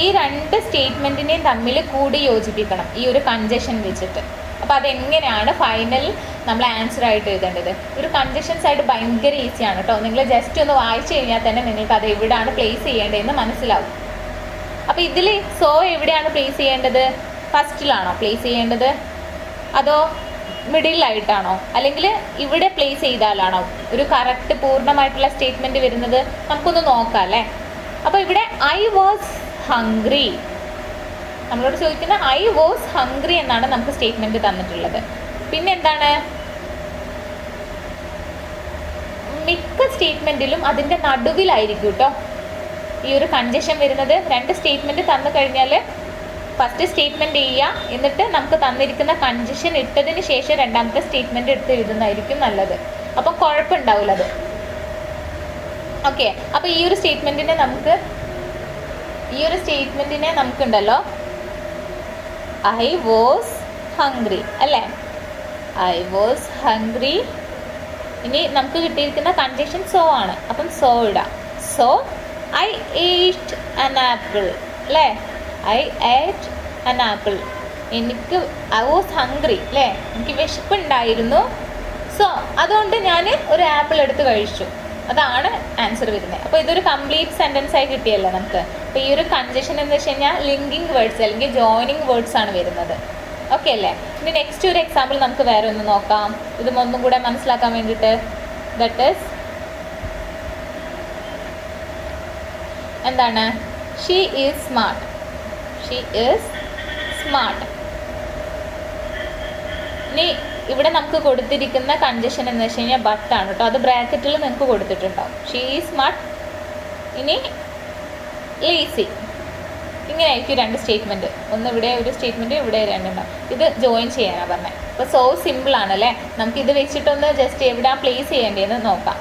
ഈ രണ്ട് സ്റ്റേറ്റ്മെൻറ്റിനെയും തമ്മിൽ കൂടി യോജിപ്പിക്കണം ഈ ഒരു കൺജഷൻ വെച്ചിട്ട്. അപ്പോൾ അതെങ്ങനെയാണ് ഫൈനൽ നമ്മൾ ആൻസർ ആയിട്ട് എഴുതേണ്ടത്. ഒരു കൺജഷൻസ് ആയിട്ട് ഭയങ്കര ഈസിയാണ് കേട്ടോ. നിങ്ങൾ ജസ്റ്റ് ഒന്ന് വായിച്ചു കഴിഞ്ഞാൽ തന്നെ നിങ്ങൾക്ക് അത് എവിടെയാണ് പ്ലേസ് ചെയ്യേണ്ടതെന്ന് മനസ്സിലാവും. അപ്പോൾ ഇതിൽ സോ എവിടെയാണ് പ്ലേസ് ചെയ്യേണ്ടത്? ഫസ്റ്റിലാണോ പ്ലേസ് ചെയ്യേണ്ടത്, അതോ മിഡിലായിട്ടാണോ, അല്ലെങ്കിൽ ഇവിടെ പ്ലേസ് ചെയ്താലാണോ ഒരു കറക്റ്റ് പൂർണ്ണമായിട്ടുള്ള സ്റ്റേറ്റ്മെൻറ്റ് വരുന്നത്? നമുക്കൊന്ന് നോക്കാം അല്ലേ. അപ്പോൾ ഇവിടെ ഐ വാസ് ഹംഗ്രി, നമ്മളോട് ചോദിക്കുന്ന ഐ വാസ് ഹംഗ്രി എന്നാണ് നമുക്ക് സ്റ്റേറ്റ്മെൻറ്റ് തന്നിട്ടുള്ളത്. പിന്നെ എന്താണ്, മിക്ക സ്റ്റേറ്റ്മെൻറ്റിലും അതിൻ്റെ നടുവിലായിരിക്കും കേട്ടോ ഈ ഒരു കൺജഷൻ വരുന്നത്. രണ്ട് സ്റ്റേറ്റ്മെൻറ്റ് തന്നു കഴിഞ്ഞാൽ ഫസ്റ്റ് സ്റ്റേറ്റ്മെൻറ്റ് ചെയ്യുക, എന്നിട്ട് നമുക്ക് തന്നിരിക്കുന്ന കൺജഷൻ ഇട്ടതിന് ശേഷം രണ്ടാമത്തെ സ്റ്റേറ്റ്മെൻറ്റ് എടുത്ത് എഴുതുന്നതായിരിക്കും നല്ലത്. അപ്പം കുഴപ്പമുണ്ടാവില്ല അത്. ഓക്കെ, അപ്പോൾ ഈ ഒരു സ്റ്റേറ്റ്മെൻറ്റിനെ നമുക്കുണ്ടല്ലോ ഐ വാസ് ഹംഗ്രി അല്ലേ, ഐ വാസ് ഹംഗ്രി. ഇനി നമുക്ക് കിട്ടിയിരിക്കുന്ന കൺജഷൻ സോ ആണ്, അപ്പം സോ ഇടാം. സോ ഐ ഏറ്റ് ആൻ ആപ്പിൾ അല്ലേ, ഐ ഏറ്റ് an apple. I was hungry അല്ലേ, എനിക്ക് വിശപ്പുണ്ടായിരുന്നു, സോ അതുകൊണ്ട് ഞാൻ ഒരു ആപ്പിൾ എടുത്ത് കഴിച്ചു. അതാണ് ആൻസർ വരുന്നത്. അപ്പോൾ ഇതൊരു കംപ്ലീറ്റ് സെൻറ്റൻസ് ആയി കിട്ടിയല്ലോ നമുക്ക്. അപ്പോൾ ഈ ഒരു കൺജഷൻ എന്ന് വെച്ച് കഴിഞ്ഞാൽ ലിങ്കിങ് വേർഡ്സ് അല്ലെങ്കിൽ ജോയിനിങ് വേർഡ്സ് ആണ് വരുന്നത്. ഓക്കെ അല്ലേ. ഇനി നെക്സ്റ്റ് ഒരു എക്സാമ്പിൾ നമുക്ക് വേറെ ഒന്ന് നോക്കാം, ഇതും ഒന്നും കൂടെ മനസ്സിലാക്കാൻ വേണ്ടിയിട്ട്. ദറ്റ് ഈസ് എന്താണ്, she is smart. She is smart. ഇനി ഇവിടെ നമുക്ക് കൊടുത്തിരിക്കുന്ന കൺജഷൻ എന്ന് വെച്ച് കഴിഞ്ഞാൽ ബട്ടാണ് കേട്ടോ. അത് ബ്രാക്കറ്റിൽ നിങ്ങൾക്ക് കൊടുത്തിട്ടുണ്ടാവും. She is smart. ഇനി ലേസി. ഇങ്ങനെ ആയിരിക്കും രണ്ട് സ്റ്റേറ്റ്മെൻറ്റ്. ഒന്ന് ഇവിടെ ഒരു സ്റ്റേറ്റ്മെൻറ്റ്, ഇവിടെ രണ്ടുണ്ടാവും. ഇത് ജോയിൻ ചെയ്യാനാണ് പറഞ്ഞത്. അപ്പോൾ സോ സിമ്പിളാണ് അല്ലേ. നമുക്കിത് വെച്ചിട്ടൊന്ന് ജസ്റ്റ് എവിടെയാണ് പ്ലേസ് ചെയ്യേണ്ടതെന്ന് നോക്കാം.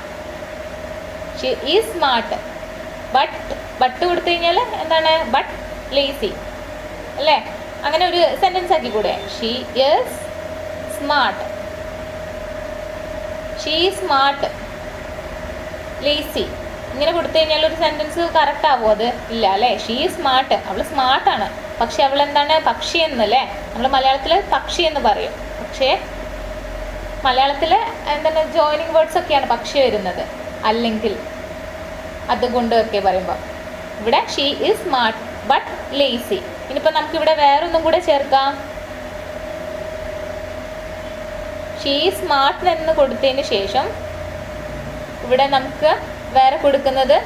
ഷീ ഈസ് സ്മാർട്ട് ബട്ട് കൊടുത്തു കഴിഞ്ഞാൽ എന്താണ്, ബട്ട് ലേസി അല്ലേ. അങ്ങനെ ഒരു സെൻറ്റൻസ് ആക്കി കൂടെ. She is smart, she smart, lazy. ഇങ്ങനെ കൊടുത്തു കഴിഞ്ഞാൽ ഒരു സെൻറ്റൻസ് കറക്റ്റ് ആവുമോ? അത് ഇല്ല അല്ലേ. ഷീ സ്മാർട്ട്, അവൾ സ്മാർട്ടാണ്, പക്ഷെ അവൾ എന്താണ്, പക്ഷി എന്നല്ലേ. നമ്മൾ മലയാളത്തിൽ പക്ഷി എന്ന് പറയും, പക്ഷേ മലയാളത്തിൽ എന്താണ് ജോയിനിങ് വേർഡ്സ് ഒക്കെയാണ് പക്ഷി വരുന്നത്, അല്ലെങ്കിൽ അതുകൊണ്ട് ഒക്കെ പറയുമ്പോൾ. ഇവിടെ she is smart but lazy. ഇനിയിപ്പോൾ നമുക്കിവിടെ വേറൊന്നും കൂടെ ചേർക്കാം. ഷീ സ്മാർട്ട് എന്ന് കൊടുത്തതിന് ശേഷം ഇവിടെ നമുക്ക് വേറെ കൊടുക്കുന്നത്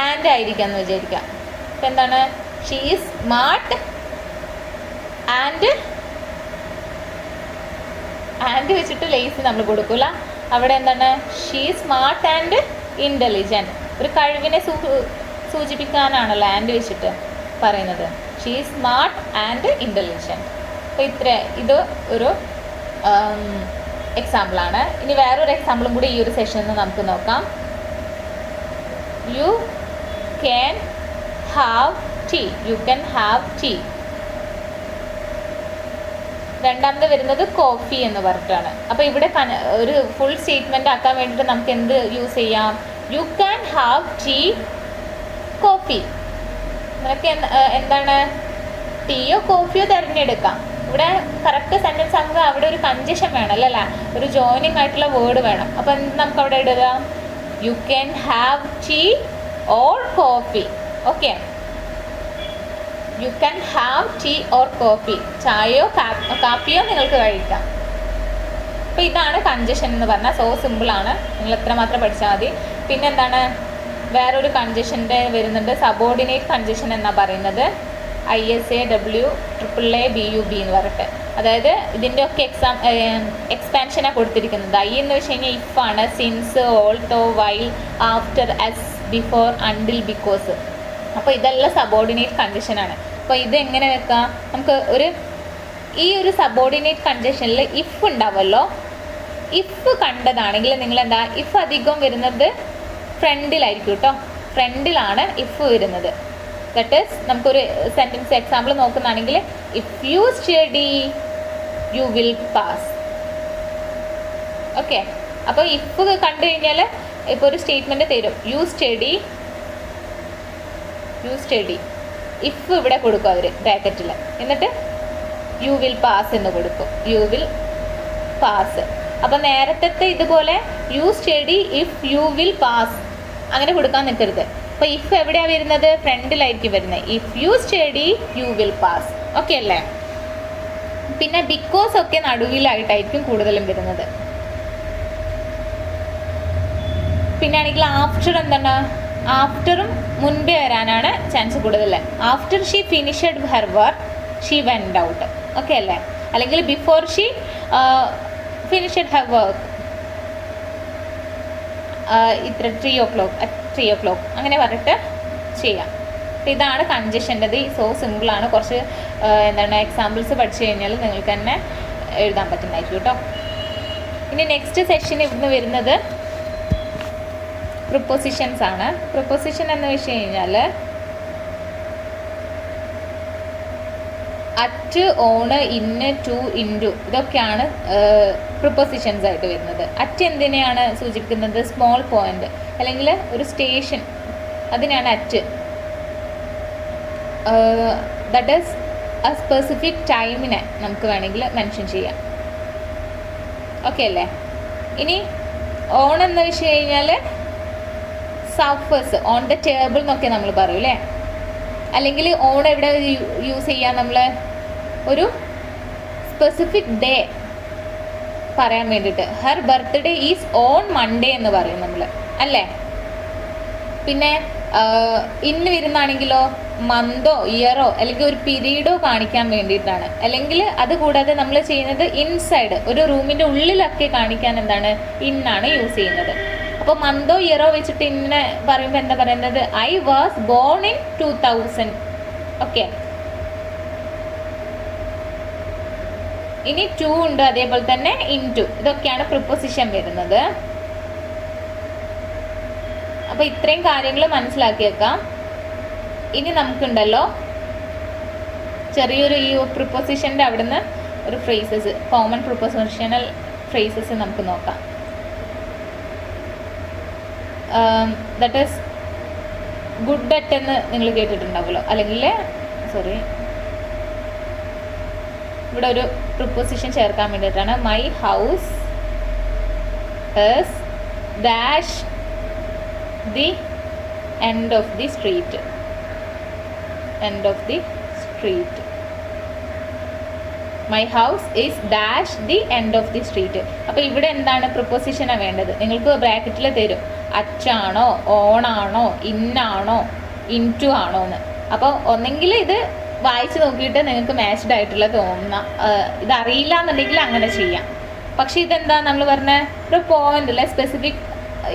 ആൻഡ് ആയിരിക്കാം എന്ന് വിചാരിക്കാം. ഇപ്പം എന്താണ്, ഷീ സ്മാർട്ട് ആൻഡ് വെച്ചിട്ട് ലേസി നമ്മൾ കൊടുക്കില്ല. അവിടെ എന്താണ്, ഷീ സ്മാർട്ട് ആൻഡ് ഇൻ്റലിജൻറ്റ്. ഒരു കഴിവിനെ സൂചിപ്പിക്കാനാണല്ലോ ആൻഡ് വെച്ചിട്ട് പറയുന്നത്. She smart and intelligent. അപ്പോൾ ഇത് ഒരു എക്സാമ്പിളാണ്. ഇനി വേറൊരു എക്സാമ്പിളും കൂടി ഈ ഒരു സെഷനിൽ നമുക്ക് നോക്കാം. You can have tea. You can have tea. രണ്ടാമത് വരുന്നത് കോഫി എന്ന് പറഞ്ഞിട്ടാണ്. അപ്പോൾ ഇവിടെ ഒരു ഫുൾ സ്റ്റേറ്റ്മെൻറ്റ് ആക്കാൻ വേണ്ടിയിട്ട് നമുക്ക് എന്ത് യൂസ് ചെയ്യാം? You can have tea coffee. നിനക്ക് എന്താണ്, ടീയോ കോഫിയോ തിരഞ്ഞെടുക്കാം. ഇവിടെ കറക്റ്റ് സെൻറ്റൻസ് ആകുമ്പോൾ അവിടെ ഒരു കൺജഷൻ വേണം അല്ലേ, ഒരു ജോയിനിങ് ആയിട്ടുള്ള വേർഡ് വേണം. അപ്പോൾ എന്ത് നമുക്ക് അവിടെ ഇടുക? You can have tea or coffee. Okay, you can have tea or coffee, ചായയോ കാപ്പിയോ നിങ്ങൾക്ക് കഴിക്കാം. അപ്പോൾ ഇതാണ് കൺജഷൻ എന്ന് പറഞ്ഞാൽ. സോ സിമ്പിളാണ്, നിങ്ങൾ എത്രമാത്രം പഠിച്ചാൽ മതി. പിന്നെന്താണ്, വേറൊരു കൺജഷൻ്റെ വരുന്നുണ്ട്, സബോർഡിനേറ്റ് കൺജഷൻ എന്നാണ് പറയുന്നത്. ISAWAABUB എന്ന് പറഞ്ഞിട്ട്. അതായത് ഇതിൻ്റെയൊക്കെ എക്സ്പാൻഷനാണ് കൊടുത്തിരിക്കുന്നത്. ഐ എന്ന് വെച്ച് കഴിഞ്ഞാൽ ഇഫ് ആണ്, since, Alto, while, after, S, before, until, because. അപ്പോൾ ഇതെല്ലാം സബോർഡിനേറ്റ് കൺജഷനാണ്. അപ്പോൾ ഇതെങ്ങനെ വെക്കാം, നമുക്ക് ഈ ഒരു സബോർഡിനേറ്റ് കൺജഷനിൽ ഇഫ് ഉണ്ടാവുമല്ലോ. ഇഫ് കണ്ടതാണെങ്കിൽ നിങ്ങൾ എന്താ, ഇഫ് അധികം വരുന്നത് ഫ്രണ്ടിലായിരിക്കും കേട്ടോ. ഫ്രണ്ടിലാണ് ഇഫ് വരുന്നത്. ദാറ്റ് ഈസ്, നമുക്കൊരു സെൻറ്റൻസ് എക്സാമ്പിൾ നോക്കുന്നതാണെങ്കിൽ, if you study you will pass. Okay, അപ്പോൾ ഇഫ് കണ്ടു കഴിഞ്ഞാൽ ഇപ്പോൾ ഒരു സ്റ്റേറ്റ്മെൻറ്റ് തരും, യു സ്റ്റഡി, ഇഫ് ഇവിടെ കൊടുക്കും അവർ ബ്രാക്കറ്റിൽ, എന്നിട്ട് യു വിൽ പാസ് എന്ന് കൊടുക്കും, യു വിൽ പാസ്. അപ്പോൾ നേരത്തെ ഇതുപോലെ you study if you will pass അങ്ങനെ കൊടുക്കാൻ നിൽക്കരുത്. അപ്പോൾ ഇഫ് എവിടെയാണ് വരുന്നത്, ഫ്രണ്ടിലായിരിക്കും വരുന്നത്. If you study you will pass. Okay അല്ലേ? പിന്നെ ബിക്കോസ് ഒക്കെ നടുവിലായിട്ടായിരിക്കും കൂടുതലും വരുന്നത്. പിന്നെ ആണെങ്കിൽ ആഫ്റ്റർ എന്താണ്, ആഫ്റ്ററും മുൻപേ വരാനാണ് ചാൻസ് കൂടുതൽ. After she finished her work she went out. Okay അല്ലേ? അല്ലെങ്കിൽ before she finished her work ഇത്ര 3 o'clock അങ്ങനെ പറഞ്ഞിട്ട് ചെയ്യാം. അപ്പോൾ ഇതാണ് കൺജഷൻ്റെത്. സോ സിമ്പിളാണ്. കുറച്ച് എക്സാമ്പിൾസ് പഠിച്ചു കഴിഞ്ഞാൽ നിങ്ങൾക്ക് തന്നെ എഴുതാൻ പറ്റുന്നതായിരിക്കും കേട്ടോ. ഇനി നെക്സ്റ്റ് സെഷൻ ഇവിടുന്ന് വരുന്നത് പ്രിപ്പോസിഷൻസ് ആണ്. പ്രിപ്പോസിഷൻ എന്ന് വെച്ച് കഴിഞ്ഞാൽ അറ്റ്, ഓണ്, ഇന്ന്, ടു, ഇൻറ്റു ഇതൊക്കെയാണ് പ്രിപ്പോസിഷൻസ് ആയിട്ട് വരുന്നത്. അറ്റ് എന്തിനെയാണ് സൂചിപ്പിക്കുന്നത്, സ്മോൾ പോയിന്റ് അല്ലെങ്കിൽ ഒരു സ്റ്റേഷൻ, അതിനാണ് അറ്റ്. ദാറ്റ് ഈസ് ആ സ്പെസിഫിക് ടൈമിനെ നമുക്ക് വേണമെങ്കിൽ മെൻഷൻ ചെയ്യാം. ഓക്കെ അല്ലേ? ഇനി ഓൺ എന്ന് വെച്ച് കഴിഞ്ഞാൽ സഫേഴ്സ്, ഓൺ ദ ടേബിൾ എന്നൊക്കെ നമ്മൾ പറയും അല്ലേ? അല്ലെങ്കിൽ ഓൺ എവിടെ യൂസ് ചെയ്യാം, നമ്മൾ ഒരു സ്പെസിഫിക് ഡേ പറയാൻ വേണ്ടിയിട്ട്. Her birthday is on Monday എന്ന് പറയും നമ്മൾ അല്ലേ? പിന്നെ ഇന്ന് വരുന്നാണെങ്കിലോ മന്തോ ഇയറോ അല്ലെങ്കിൽ ഒരു പീരീഡോ കാണിക്കാൻ വേണ്ടിയിട്ടാണ്. അല്ലെങ്കിൽ അതുകൂടാതെ നമ്മൾ ചെയ്യുന്നത് ഇൻസൈഡ് ഒരു റൂമിൻ്റെ ഉള്ളിലൊക്കെ കാണിക്കാൻ എന്താണ്, ഇന്നാണ് യൂസ് ചെയ്യുന്നത്. അപ്പോൾ മന്തോ ഇയറോ വെച്ചിട്ട് ഇങ്ങനെ പറയുമ്പോൾ എന്താ പറയുന്നത്, I was born in 2000. Okay, ഇനി ടു ഉണ്ട്, അതേപോലെ തന്നെ ഇൻറ്റു, ഇതൊക്കെയാണ് പ്രിപ്പോസിഷൻ വരുന്നത്. അപ്പോൾ ഇത്രയും കാര്യങ്ങൾ മനസ്സിലാക്കി വെക്കാം. ഇനി നമുക്കുണ്ടല്ലോ ചെറിയൊരു ഈ പ്രിപ്പോസിഷൻ്റെ അവിടുന്ന് ഒരു ഫ്രേസസ്, കോമൺ പ്രിപ്പോസിഷണൽ ഫ്രേസസ് നമുക്ക് നോക്കാം. ദാറ്റ് ഈസ് ഗുഡ് അറ്റ് എന്ന് നിങ്ങൾ കേട്ടിട്ടുണ്ടാവുമല്ലോ. അല്ലെങ്കിൽ ഇവിടെ ഒരു പ്രിപ്പോസിഷൻ ചേർക്കാൻ വേണ്ടിയിട്ടാണ്. My house is dash the end of the street. My house is dash the end of the street. അപ്പോൾ ഇവിടെ എന്താണ് പ്രിപ്പോസിഷനാണ് വേണ്ടത്. നിങ്ങൾക്ക് ബ്രാക്കറ്റിൽ തരും അച്ചാണോ, ഓണാണോ, ഇന്നാണോ, ഇൻറ്റു ആണോ എന്ന്. അപ്പോൾ ഒന്നെങ്കിൽ ഇത് വായിച്ച് നോക്കിയിട്ട് നിങ്ങൾക്ക് മാച്ച്ഡ് ആയിട്ടുള്ള തോന്നുന്ന, ഇതറിയില്ല എന്നുണ്ടെങ്കിൽ അങ്ങനെ ചെയ്യാം. പക്ഷേ ഇതെന്താ നമ്മൾ പറഞ്ഞ ഒരു പോയിന്റ് അല്ലേ, സ്പെസിഫിക്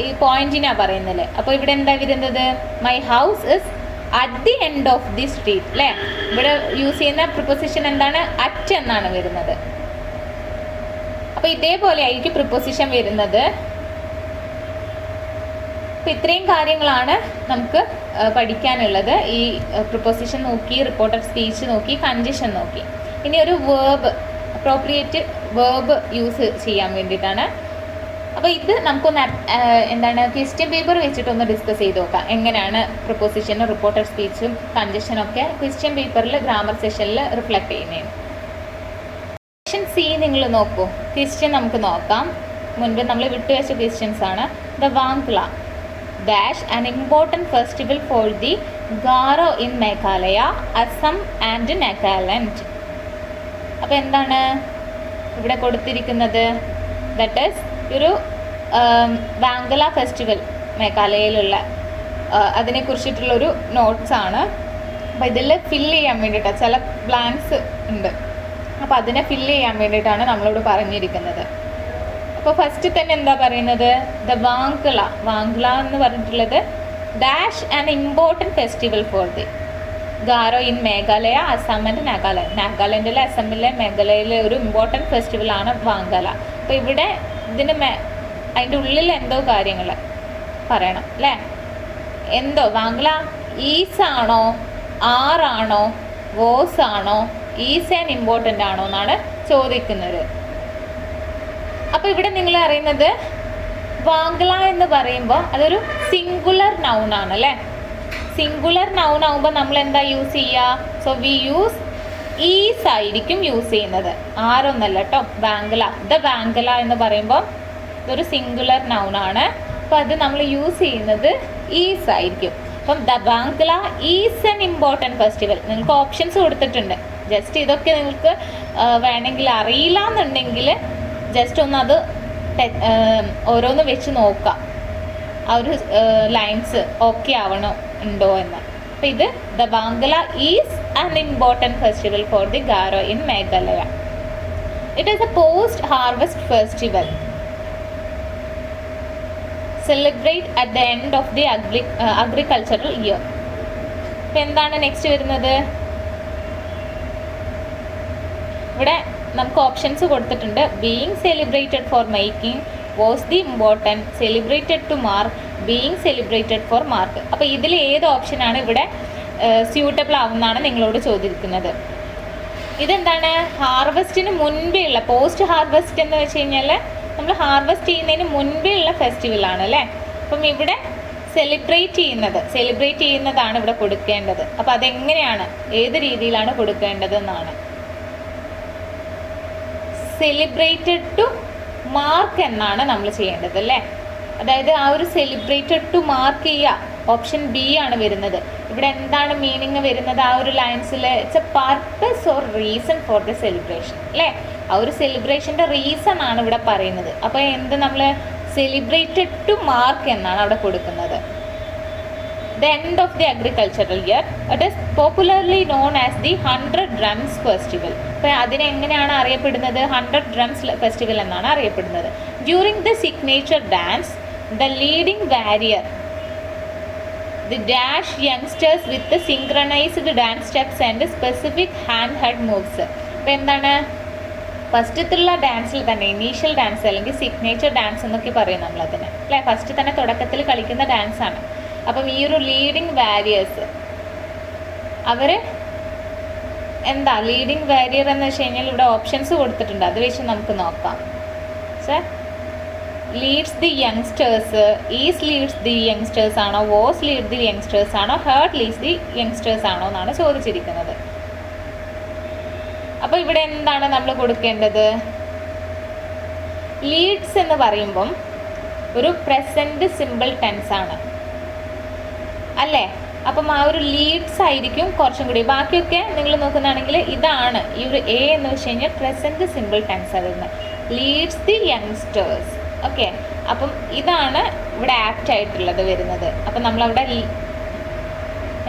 ഈ പോയിന്റിനാണ് പറയുന്നത്. അപ്പോൾ ഇവിടെ എന്താ വരുന്നത്, my house is at the end of the street അല്ലേ? ഇവിടെ യൂസ് ചെയ്യുന്ന പ്രിപ്പോസിഷൻ എന്താണ്, അറ്റ് എന്നാണ് വരുന്നത്. അപ്പോൾ ഇതേപോലെ ആയിരിക്കും പ്രിപ്പോസിഷൻ വരുന്നത്. അപ്പോൾ ഇത്രയും കാര്യങ്ങളാണ് നമുക്ക് പഠിക്കാനുള്ളത്. ഈ പ്രിപ്പോസിഷൻ നോക്കി, റിപ്പോർട്ടഡ് സ്പീച്ച് നോക്കി, കൺജഷൻ നോക്കി. ഇനി ഒരു വേർബ്, അപ്രോപ്രിയേറ്റ് വേർബ് യൂസ് ചെയ്യാൻ വേണ്ടിയിട്ടാണ്. അപ്പോൾ ഇത് നമുക്കൊന്ന് ക്വസ്റ്റ്യൻ പേപ്പർ വെച്ചിട്ടൊന്ന് ഡിസ്കസ് ചെയ്ത് നോക്കാം. എങ്ങനെയാണ് പ്രിപ്പോസിഷനും റിപ്പോർട്ടഡ് സ്പീച്ചും കൺജഷനൊക്കെ ക്വസ്റ്റ്യൻ പേപ്പറിൽ ഗ്രാമർ സെഷനിൽ റിഫ്ലക്ട് ചെയ്യുന്നതാണ്. സെക്ഷൻ സി നിങ്ങൾ നോക്കൂ. ക്വസ്റ്റ്യൻ നമുക്ക് നോക്കാം. മുൻപ് നമ്മൾ വിട്ടുവെച്ച ക്വസ്റ്റ്യൻസ് ആണ്. The Wangala dash an important festival for the Garo in Meghalaya, Assam and Nagaland. അപ്പോൾ എന്താണ് ഇവിടെ കൊടുത്തിരിക്കുന്നത്? ദാറ്റ് ഈസ് ഒരു വാങ്കല ഫെസ്റ്റിവൽ മേഘാലയയിലുള്ള അതിനെക്കുറിച്ചിട്ടുള്ളൊരു നോട്ട്സാണ്. അപ്പോൾ ഇതിൽ ഫില്ല് ചെയ്യാൻ വേണ്ടിയിട്ടാണ്, ചില ബ്ലാങ്ക്സ് ഉണ്ട്, അപ്പോൾ അതിനെ ഫില്ല് ചെയ്യാൻ വേണ്ടിയിട്ടാണ് നമ്മളോട് പറഞ്ഞിരിക്കുന്നത്. അപ്പോൾ ഫസ്റ്റ് തന്നെ എന്താ പറയുന്നത്? ദ വാങ്ക്ല എന്ന് പറഞ്ഞിട്ടുള്ളത് dash an important festival for the Garo in Meghalaya, Assam and Nagaland. നാഗാലാൻഡിലെ, അസമിലെ, മേഘാലയയിലെ ഒരു ഇമ്പോർട്ടൻറ്റ് ഫെസ്റ്റിവലാണ് വാങ്കല. അപ്പോൾ ഇവിടെ ഇതിന് അതിൻ്റെ ഉള്ളിൽ എന്തോ കാര്യങ്ങൾ പറയണം അല്ലേ? എന്തോ വാങ്കല ഈസ് ആണോ, ആണോ, വോസ് ആണോ, ഈസ് ആൻഡ് ഇമ്പോർട്ടൻ്റ് ആണോ എന്നാണ് ചോദിക്കുന്നത്. അപ്പോൾ ഇവിടെ നിങ്ങൾ അറിയുന്നത് വാങ്കല എന്ന് പറയുമ്പോൾ അതൊരു സിംഗുലർ നൗൺ ആണ് അല്ലേ? സിംഗുലർ നൗൺ ആകുമ്പോൾ നമ്മൾ എന്താ യൂസ് ചെയ്യുക? സോ വി യൂസ് ഈസ് ആയിരിക്കും യൂസ് ചെയ്യുന്നത്, ആരൊന്നല്ല കേട്ടോ. വാങ്കല, ദ വാങ്കല എന്ന് പറയുമ്പോൾ ഇതൊരു സിംഗുലർ നൗൺ ആണ്. അപ്പോൾ അത് നമ്മൾ യൂസ് ചെയ്യുന്നത് ഈസ് ആയിരിക്കും. അപ്പം the Wangala is an important festival. നിങ്ങൾക്ക് ഓപ്ഷൻസ് കൊടുത്തിട്ടുണ്ട്. ജസ്റ്റ് ഇതൊക്കെ നിങ്ങൾക്ക് വേണമെങ്കിൽ അറിയില്ല എന്നുണ്ടെങ്കിൽ ജസ്റ്റ് ഒന്ന് അത് ഓരോന്ന് വെച്ച് നോക്കാം, ആ ഒരു ലൈൻസ് ഓക്കെ ആവണോ ഉണ്ടോ എന്ന്. അപ്പോൾ ഇത് the Wangala is an important festival for the Garo in Meghalaya. It is a post harvest festival celebrate at the end of the agricultural year. അപ്പം എന്താണ് നെക്സ്റ്റ് വരുന്നത്? ഇവിടെ നമുക്ക് ഓപ്ഷൻസ് കൊടുത്തിട്ടുണ്ട്. Being celebrated for making, was the important, celebrated to mark, being celebrated for mark. അപ്പോൾ ഇതിൽ ഏത് ഓപ്ഷനാണ് ഇവിടെ സ്യൂട്ടബിൾ ആവുമെന്നാണ് നിങ്ങളോട് ചോദിക്കുന്നത്. ഇതെന്താണ്? ഹാർവെസ്റ്റിന് മുൻപേ ഉള്ള, പോസ്റ്റ് ഹാർവെസ്റ്റ് എന്ന് വെച്ച് കഴിഞ്ഞാൽ നമ്മൾ ഹാർവെസ്റ്റ് ചെയ്യുന്നതിന് മുൻപേ ഉള്ള ഫെസ്റ്റിവലാണ് അല്ലേ? അപ്പം ഇവിടെ സെലിബ്രേറ്റ് ചെയ്യുന്നതാണ് ഇവിടെ കൊടുക്കേണ്ടത്. അപ്പോൾ അതെങ്ങനെയാണ്, ഏത് രീതിയിലാണ് കൊടുക്കേണ്ടത് എന്നാണ്. സെലിബ്രേറ്റഡ് ടു മാർക്ക് എന്നാണ് നമ്മൾ ചെയ്യേണ്ടത് അല്ലേ? അതായത് ആ ഒരു സെലിബ്രേറ്റഡ് ടു മാർക്ക് ചെയ്യുക, ഓപ്ഷൻ ബി ആണ് വരുന്നത്. ഇവിടെ എന്താണ് മീനിങ് വരുന്നത് ആ ഒരു ലൈൻസിൽ? It's a purpose or reason for the celebration അല്ലേ? ആ ഒരു സെലിബ്രേഷൻ്റെ റീസൺ ആണ് ഇവിടെ പറയുന്നത്. അപ്പോൾ എന്ത് നമ്മൾ സെലിബ്രേറ്റഡ് ടു മാർക്ക് എന്നാണ് അവിടെ കൊടുക്കുന്നത്. The end of the agricultural year, it is popularly known as the 100 Drums festival. അപ്പോൾ അതിനെങ്ങനെയാണ് അറിയപ്പെടുന്നത്? 100 Drums ഫെസ്റ്റിവൽ എന്നാണ് അറിയപ്പെടുന്നത്. During the signature dance, the leading warrior the dash youngsters with the synchronized dance steps and specific hand head moves. അപ്പോൾ എന്താണ്? ഫസ്റ്റത്തുള്ള ഡാൻസിൽ തന്നെ, initial dance അല്ലെങ്കിൽ signature dance എന്നൊക്കെ പറയും നമ്മളതിന് അല്ലേ? ഫസ്റ്റ് തന്നെ തുടക്കത്തിൽ കളിക്കുന്ന ഡാൻസാണ്. അപ്പം ഈ ഒരു ലീഡിങ് വാരിയേഴ്സ് അവർ എന്താ? ലീഡിങ് വാരിയർ എന്ന് വെച്ച് കഴിഞ്ഞാൽ ഇവിടെ ഓപ്ഷൻസ് കൊടുത്തിട്ടുണ്ട്, അത് വെച്ച് നമുക്ക് നോക്കാം. Sir leads the youngsters, is leads the youngsters ആണോ, വാസ് ലീഡ് ദി യങ്സ്റ്റേഴ്സ് ആണോ, ഹേർഡ് ലീഡ്സ് ദി യങ്സ്റ്റേഴ്സ് ആണോ എന്നാണ് ചോദിച്ചിരിക്കുന്നത്. അപ്പോൾ ഇവിടെ എന്താണ് നമ്മൾ കൊടുക്കേണ്ടത്? ലീഡ്സ് എന്ന് പറയുമ്പം ഒരു പ്രസൻറ്റ് സിമ്പിൾ ടെൻസ് ആണ് അല്ലേ? അപ്പം ആ ഒരു ലീഡ്സ് ആയിരിക്കും കുറച്ചും കൂടി. ബാക്കിയൊക്കെ നിങ്ങൾ നോക്കുന്നതാണെങ്കിൽ ഇതാണ് ഈ ഒരു എ എന്ന് വെച്ച് കഴിഞ്ഞാൽ പ്രസൻറ്റ് സിമ്പിൾ ടെൻസ് വരുന്നത്. Leads the youngsters. ഓക്കെ, അപ്പം ഇതാണ് ഇവിടെ ആപ്റ്റ് ആയിട്ടുള്ളത് വരുന്നത്. അപ്പം നമ്മളവിടെ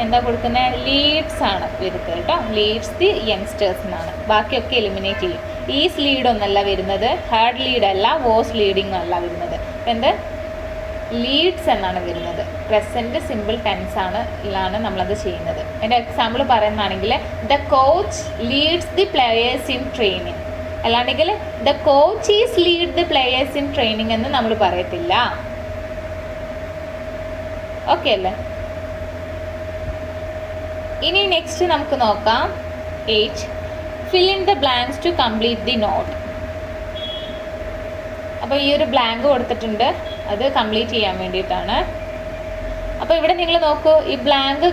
എന്താ കൊടുക്കുന്നത്? ലീഡ്സ് ആണ് വരുന്നത് കേട്ടോ. ലീഡ്സ് ദി യങ്സ്റ്റേഴ്സ് എന്നാണ്. ബാക്കിയൊക്കെ എലിമിനേറ്റ് ചെയ്യും. ഈസ് ലീഡ് ഒന്നല്ല വരുന്നത്, ഹാഡ് ലീഡ് അല്ല, വാസ് ലീഡിങ് അല്ല വരുന്നത്. എന്ത്? ലീഡ്സ് എന്നാണ് വരുന്നത്. പ്രസൻറ്റ് സിമ്പിൾ ടെൻസ് ആണ് നമ്മളത് ചെയ്യുന്നത്. അതിൻ്റെ എക്സാമ്പിൾ പറയുന്നതാണെങ്കിൽ the coach leads the players in training, അല്ലാണ്ടെങ്കിൽ the coach is lead the players in training എന്ന് നമ്മൾ പറയത്തില്ല. ഓക്കെ അല്ലേ? ഇനി നെക്സ്റ്റ് നമുക്ക് നോക്കാം 8. Fill in the blanks to complete the note. അപ്പോൾ ഈ ഒരു ബ്ലാങ്ക് കൊടുത്തിട്ടുണ്ട്, അത് കംപ്ലീറ്റ് ചെയ്യാൻ വേണ്ടിയിട്ടാണ്. അപ്പോൾ ഇവിടെ നിങ്ങൾ നോക്കൂ, ഈ ബ്ലാങ്ക്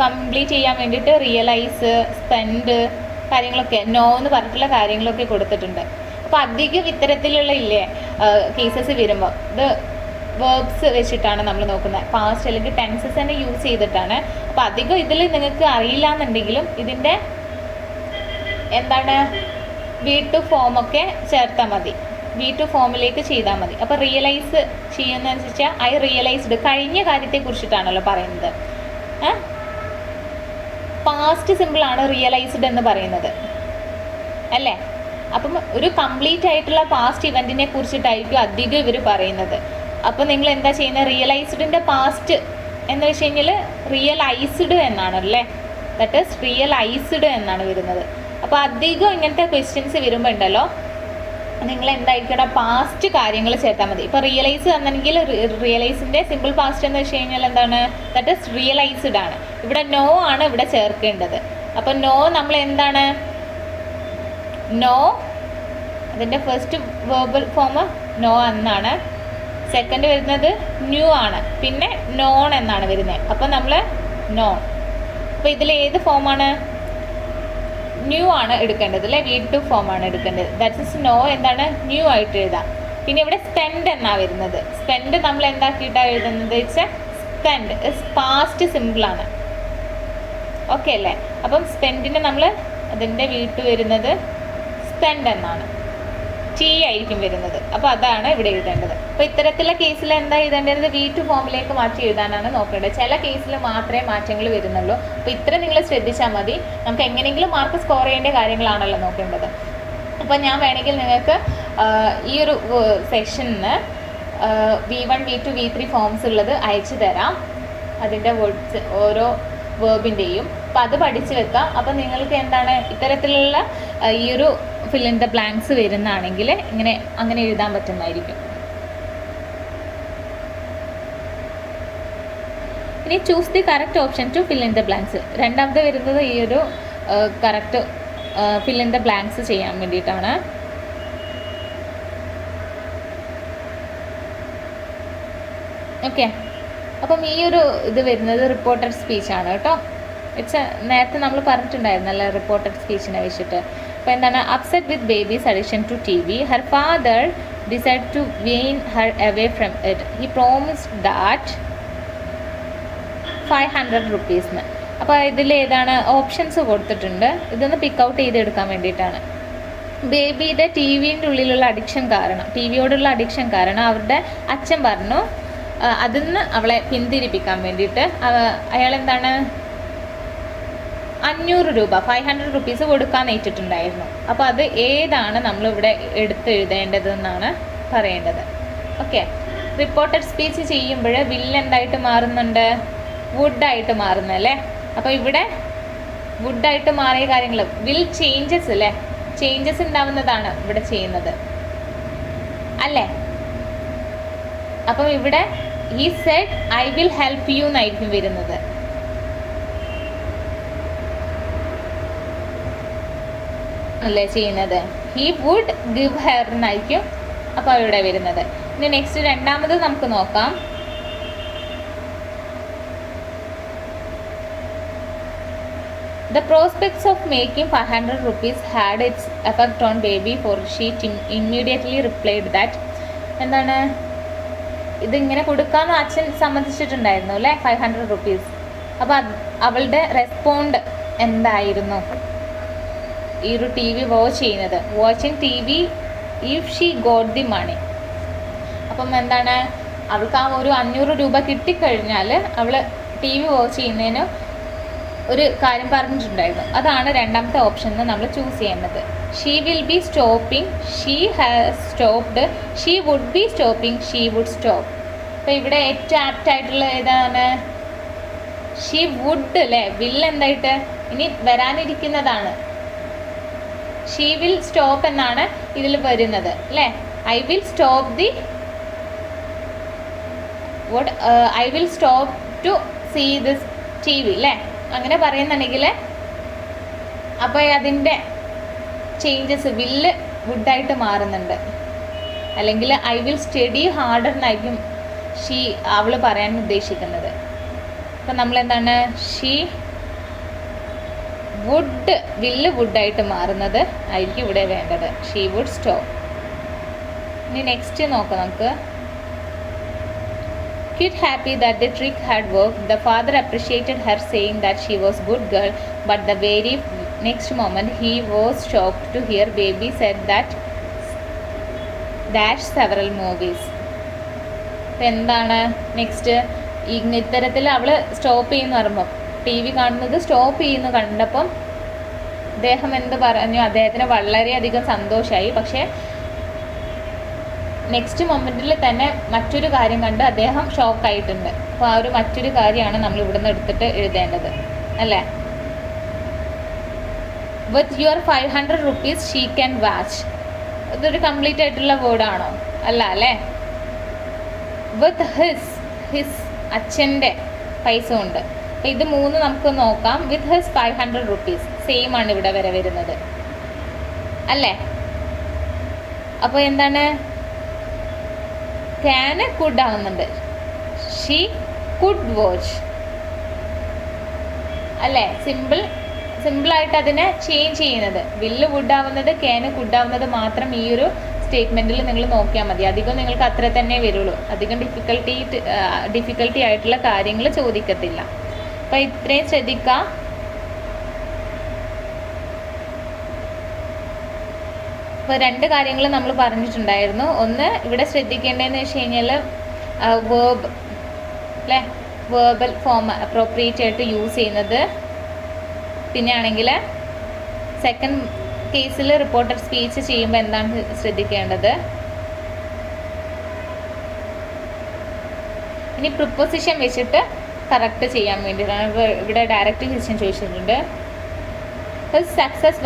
കംപ്ലീറ്റ് ചെയ്യാൻ വേണ്ടിയിട്ട് റിയലൈസ്, സ്പെൻഡ് കാര്യങ്ങളൊക്കെ, നോ എന്ന് പറഞ്ഞിട്ടുള്ള കാര്യങ്ങളൊക്കെ കൊടുത്തിട്ടുണ്ട്. അപ്പോൾ അധികം ഇത്തരത്തിലുള്ള കേസസ് വരുമ്പോൾ ഇത് വേർബ്സ് വെച്ചിട്ടാണ് നമ്മൾ നോക്കുന്നത്, പാസ്റ്റ് അല്ലെങ്കിൽ ടെൻസസ് തന്നെ യൂസ് ചെയ്തിട്ടാണ്. അപ്പോൾ അധികം ഇതിൽ നിങ്ങൾക്ക് അറിയില്ല എന്നുണ്ടെങ്കിലും ഇതിൻ്റെ എന്താണ് V2 ഫോമൊക്കെ ചേർത്താൽ മതി, V2 ഫോമിലേക്ക് ചെയ്താൽ മതി. അപ്പോൾ റിയലൈസ് ചെയ്യുന്നതെന്ന് വെച്ചാൽ ഐ റിയലൈസ്ഡ്, കഴിഞ്ഞ കാര്യത്തെ കുറിച്ചിട്ടാണല്ലോ പറയുന്നത്. പാസ്റ്റ് സിമ്പിളാണ് റിയലൈസ്ഡ് എന്ന് പറയുന്നത് അല്ലേ. അപ്പം ഒരു കംപ്ലീറ്റ് ആയിട്ടുള്ള പാസ്റ്റ് ഇവൻറ്റിനെ കുറിച്ചിട്ടായിരിക്കും അധികം ഇവർ പറയുന്നത്. അപ്പോൾ നിങ്ങൾ എന്താ ചെയ്യുന്നത്, റിയലൈസ്ഡിൻ്റെ പാസ്റ്റ് എന്ന് വെച്ച് കഴിഞ്ഞാൽ റിയലൈസ്ഡ് എന്നാണ് അല്ലേ, ദാറ്റ് ഈസ് റിയലൈസ്ഡ് എന്നാണ് വരുന്നത്. അപ്പോൾ അധികം ഇങ്ങനത്തെ ക്വസ്റ്റ്യൻസ് വരുമ്പോൾ ഉണ്ടല്ലോ നിങ്ങൾ എന്തായിരിക്കണം, പാസ്റ്റ് കാര്യങ്ങൾ ചേർത്താൽ മതി. ഇപ്പോൾ റിയലൈസ് തന്നെങ്കിൽ റിയലൈസിൻ്റെ സിമ്പിൾ പാസ്റ്റ് എന്ന് വെച്ച് കഴിഞ്ഞാൽ എന്താണ്, ദാറ്റ് ഈസ് റിയലൈസ്ഡ് ആണ്. ഇവിടെ നോ ആണ് ഇവിടെ ചേർക്കേണ്ടത്. അപ്പോൾ നോ നമ്മൾ എന്താണ്, നോ അതിൻ്റെ ഫസ്റ്റ് വേർബൽ ഫോം നോ എന്നാണ്, സെക്കൻഡ് വരുന്നത് ന്യൂ ആണ്, പിന്നെ നോൺ എന്നാണ് വരുന്നത്. അപ്പോൾ നമ്മൾ നോൺ. അപ്പോൾ ഇതിൽ ഏത് ഫോമാണ്, ന്യൂ ആണ് എടുക്കേണ്ടത് അല്ലേ, V2 ഫോമാണ് എടുക്കേണ്ടത്. ദാറ്റ് ഇസ് നോ എന്താണ്, ന്യൂ ആയിട്ട് എഴുതാം. പിന്നെ ഇവിടെ സ്പെൻഡ് എന്നാണ് വരുന്നത്. സ്പെൻഡ് നമ്മൾ എന്താക്കിയിട്ടാണ് എഴുതുന്നത് വെച്ചാൽ സ്പെൻഡ് പാസ്റ്റ് സിമ്പിളാണ്. ഓക്കെ അല്ലേ. അപ്പം സ്പെൻഡിന് നമ്മൾ അതിൻ്റെ V2 വരുന്നത് സ്പെൻഡ് എന്നാണ്, T ആയിരിക്കും വരുന്നത്. അപ്പോൾ അതാണ് ഇവിടെ എഴുതേണ്ടത്. അപ്പോൾ ഇത്തരത്തിലുള്ള കേസിൽ എന്താ എഴുതേണ്ടത്, V2 ഫോമിലേക്ക് മാറ്റി എഴുതാനാണ് നോക്കേണ്ടത്. ചില കേസിൽ മാത്രമേ മാറ്റങ്ങൾ വരുന്നുള്ളൂ. അപ്പോൾ ഇത്ര നിങ്ങൾ ശ്രദ്ധിച്ചാൽ മതി. നമുക്ക് എങ്ങനെയെങ്കിലും മാർക്ക് സ്കോർ ചെയ്യേണ്ട കാര്യങ്ങളാണല്ലോ നോക്കേണ്ടത്. അപ്പോൾ ഞാൻ വേണമെങ്കിൽ നിങ്ങൾക്ക് ഈ ഒരു സെക്ഷനിൽ V1, V2, V3 ഫോംസ് ഉള്ളത് അയച്ചു തരാം, അതിൻ്റെ വേർഡ്സ് ഓരോ വേർബിൻ്റെയും. അപ്പോൾ അത് പഠിച്ചു വെക്കാം. അപ്പോൾ നിങ്ങൾക്ക് എന്താണ് ഇത്തരത്തിലുള്ള ഈ ഒരു ഫിൽ ഇൻ ദ ബ്ലാങ്ക്സ് വരുന്നതാണെങ്കിൽ അങ്ങനെ എഴുതാൻ പറ്റുന്നതായിരിക്കും. ഇനി choose the correct option to fill in the blanks. രണ്ടാമത് വരുന്നത് ഈ ഒരു correct fill in the blanks ചെയ്യാൻ വേണ്ടിയിട്ടാണ്. ഓക്കെ, അപ്പം ഈ ഒരു ഇത് വരുന്നത് റിപ്പോർട്ടഡ് സ്പീച്ചാണ് കേട്ടോ. നേരത്തെ നമ്മൾ പറഞ്ഞിട്ടുണ്ടായിരുന്നല്ലോ റിപ്പോർട്ടഡ് സ്പീച്ചിനെ വെച്ചിട്ട്. അപ്പോൾ എന്താണ്, upset with babies addiction to TV, her father decide to wean her away from it, he promised that 500 rupees. അപ്പോൾ ഇതിൽ ഏതാണ് ഓപ്ഷൻസ് കൊടുത്തിട്ടുണ്ട്, ഇതൊന്ന് പിക്ക് ഔട്ട് ചെയ്തെടുക്കാൻ വേണ്ടിയിട്ടാണ്. ബേബിയുടെ TVൻ്റെ ഉള്ളിലുള്ള അഡിക്ഷൻ കാരണം, TVയോടുള്ള അഡിക്ഷൻ കാരണം അവരുടെ അച്ഛൻ പറഞ്ഞു അതിൽ നിന്ന് അവളെ പിന്തിരിപ്പിക്കാൻ വേണ്ടിയിട്ട് അയാൾ എന്താണ് 500 രൂപ 500 rupees കൊടുക്കാൻ ഏറ്റിട്ടുണ്ടായിരുന്നു. അപ്പോൾ അത് ഏതാണ് നമ്മളിവിടെ എടുത്തെഴുതേണ്ടതെന്നാണ് പറയേണ്ടത്. ഓക്കെ, റിപ്പോർട്ടഡ് സ്പീച്ച് ചെയ്യുമ്പോൾ വില്ല് എന്തായിട്ട് മാറുന്നുണ്ട്, വുഡായിട്ട് മാറുന്നല്ലേ. അപ്പോൾ ഇവിടെ വുഡായിട്ട് മാറിയ കാര്യങ്ങൾ വിൽ ചേഞ്ചസ് അല്ലേ, ചേഞ്ചസ് ഉണ്ടാവുന്നതാണ് ഇവിടെ ചെയ്യുന്നത് അല്ലേ. അപ്പം ഇവിടെ he said I will help you എന്നായിരിക്കും വരുന്നത്. അല്ലേ ചെയ്യുന്നത്, ഹി വുഡ് ഗിവ് ഹെർ എന്നായിരിക്കും അപ്പോൾ ഇവിടെ വരുന്നത്. ഇനി നെക്സ്റ്റ് രണ്ടാമത് നമുക്ക് നോക്കാം. The prospects of making 500 rupees had its effect on baby, for she immediately replied that എന്താണ് ഇതിങ്ങനെ കൊടുക്കാമെന്ന് അച്ഛൻ സമ്മതിച്ചിട്ടുണ്ടായിരുന്നു അല്ലേ 500 rupees. അപ്പോൾ അവളുടെ റെസ്പോണ്ട് എന്തായിരുന്നു, ഈ ഒരു TV വാച്ച് ചെയ്യുന്നത്, watching TV if she got the money. അപ്പം എന്താണ് അവൾക്ക് ആ ഒരു 500 രൂപ കിട്ടിക്കഴിഞ്ഞാൽ അവൾ TV വാച്ച് ചെയ്യുന്നതിന് ഒരു കാര്യം പറഞ്ഞിട്ടുണ്ടായിരുന്നു. അതാണ് രണ്ടാമത്തെ ഓപ്ഷൻ നമ്മൾ ചൂസ് ചെയ്യേണ്ടത്. She will be stopping, she has stopped, she would be stopping, she would stop. അപ്പോൾ ഇവിടെ ഏറ്റവും ആപ്റ്റ് ആയിട്ടുള്ള ഏതാണ്, ഷീ വുഡ് അല്ലേ. വിൽ എന്തായിട്ട് ഇനി വരാനിരിക്കുന്നതാണ്, ഷീ വിൽ സ്റ്റോപ്പ് എന്നാണ് ഇതിൽ വരുന്നത് അല്ലേ. I will stop the vote, I will stop to see this TV അല്ലേ, അങ്ങനെ പറയുന്നുണ്ടെങ്കിൽ അപ്പോൾ അതിൻ്റെ ചേഞ്ചസ് വില്ല് വുഡായിട്ട് മാറുന്നുണ്ട്. അല്ലെങ്കിൽ ഐ വിൽ സ്റ്റഡി ഹാർഡർ എന്നായിരിക്കും അവൾ പറയാൻ ഉദ്ദേശിക്കുന്നത്. അപ്പം നമ്മളെന്താണ് ഷീ വുഡ്, വില്ല് വുഡായിട്ട് മാറുന്നത് ആയിരിക്കും ഇവിടെ വേണ്ടത്. She would stop. ഇനി നെക്സ്റ്റ് നോക്കാം നമുക്ക്. quite happy that the trick had worked. The father appreciated her, saying that she was a good girl, but the very next moment he was shocked to hear baby said that dash several movies. എന്താണ് next ഇത്തരത്തിൽ അവൾ stop ചെയ്യുന്നു പറയുമ്പം T V കാണുന്നത് stop ചെയ്യുന്നു കണ്ടപ്പം അദ്ദേഹം എന്ത് പറഞ്ഞു, അദ്ദേഹത്തിന് വളരെയധികം സന്തോഷമായി. പക്ഷേ നെക്സ്റ്റ് മൊമെൻറ്റിൽ തന്നെ മറ്റൊരു കാര്യം കണ്ട് അദ്ദേഹം ഷോക്കായിട്ടുണ്ട്. അപ്പോൾ ആ ഒരു മറ്റൊരു കാര്യമാണ് നമ്മൾ ഇവിടുന്ന് എടുത്തിട്ട് എഴുതേണ്ടത് അല്ലേ. With your 500 rupees she can watch. ഇതൊരു കംപ്ലീറ്റ് ആയിട്ടുള്ള വേർഡാണോ? അല്ല അല്ലേ. വിത്ത് ഹിസ് അച്ഛൻ്റെ പൈസ ഉണ്ട്. അപ്പോൾ ഇത് മൂന്ന് നമുക്ക് നോക്കാം. വിത്ത് ഹിസ് 500 rupees സെയിം ആണ് ഇവിടെ വരെ വരുന്നത് അല്ലേ. അപ്പോൾ എന്താണ്, ക്യാന് കുഡ് ആവുന്നുണ്ട്, ഷീ കുഡ് വാച്ച് അല്ലേ. സിമ്പിളായിട്ട് അതിനെ ചേഞ്ച് ചെയ്യുന്നത്, വില്ല് വുഡ് ആവുന്നത് ക്യാന് കുഡ് ആവുന്നത് മാത്രം ഈ ഒരു സ്റ്റേറ്റ്മെൻറ്റിൽ നിങ്ങൾ നോക്കിയാൽ മതി. അധികം നിങ്ങൾക്ക് അത്ര തന്നെ വരുള്ളൂ. അധികം ഡിഫിക്കൽട്ടി ആയിട്ടുള്ള കാര്യങ്ങൾ ചോദിക്കത്തില്ല. അപ്പം ഇത്രയും ശ്രദ്ധിക്കുക. ഇപ്പോൾ 2 കാര്യങ്ങൾ നമ്മൾ പറഞ്ഞിട്ടുണ്ടായിരുന്നു. ഒന്ന് ഇവിടെ ശ്രദ്ധിക്കേണ്ടതെന്ന് വെച്ച് കഴിഞ്ഞാൽ വേർബ് അല്ലേ, വേർബൽ ഫോം അപ്രോപ്രിയേറ്റ് ആയിട്ട് യൂസ് ചെയ്യുന്നത്. പിന്നെ ആണെങ്കിൽ സെക്കൻഡ് കേസിൽ റിപ്പോർട്ടർ സ്പീച്ച് ചെയ്യുമ്പോൾ എന്താണ് ശ്രദ്ധിക്കേണ്ടത്. ഇനി പ്രിപ്പോസിഷൻ വെച്ചിട്ട് കറക്റ്റ് ചെയ്യാൻ വേണ്ടിയിട്ടാണ് ഇവിടെ ഡയറക്റ്റ് ക്വസ്റ്റ്യൻ ചോദിച്ചിട്ടുണ്ട്. His success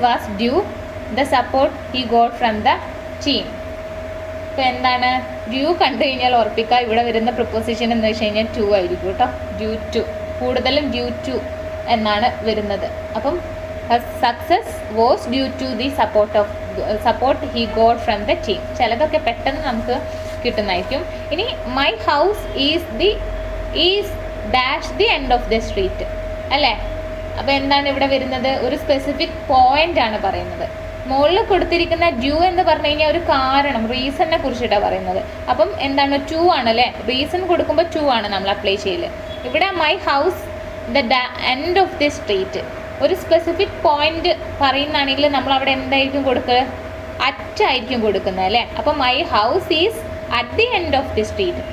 was due the support he got from the team. ഇപ്പോൾ എന്താണ്, ഡ്യൂ കണ്ടു കഴിഞ്ഞാൽ ഉറപ്പിക്കുക ഇവിടെ വരുന്ന പ്രിപ്പോസിഷൻ എന്ന് വെച്ച് കഴിഞ്ഞാൽ ടു ആയിരിക്കും കേട്ടോ. ഡ്യൂ ടു, കൂടുതലും ഡ്യൂ ടു എന്നാണ് വരുന്നത്. അപ്പം success was due to the support he got from the team. ചിലതൊക്കെ പെട്ടെന്ന് നമുക്ക് കിട്ടുന്നതായിരിക്കും. ഇനി my house is dash the end of the street അല്ലേ. അപ്പോൾ എന്താണ് ഇവിടെ വരുന്നത്, ഒരു സ്പെസിഫിക് പോയിന്റ് ആണ് പറയുന്നത്. മുകളിൽ കൊടുത്തിരിക്കുന്ന ഡ്യൂ എന്ന് പറഞ്ഞു കഴിഞ്ഞാൽ ഒരു കാരണം, റീസണിനെ കുറിച്ചിട്ടാണ് പറയുന്നത്. അപ്പം എന്താണ്, ടു ആണല്ലേ. റീസൺ കൊടുക്കുമ്പോൾ ടു ആണ് നമ്മൾ അപ്ലൈ ചെയ്യല്. ഇവിടെ my house the end of the street, ഒരു സ്പെസിഫിക് പോയിന്റ് പറയുന്നതാണെങ്കിൽ നമ്മൾ അവിടെ എന്തായിരിക്കും കൊടുക്കുക, അറ്റായിരിക്കും കൊടുക്കുന്നത് അല്ലേ. അപ്പം my house is at the end of the street.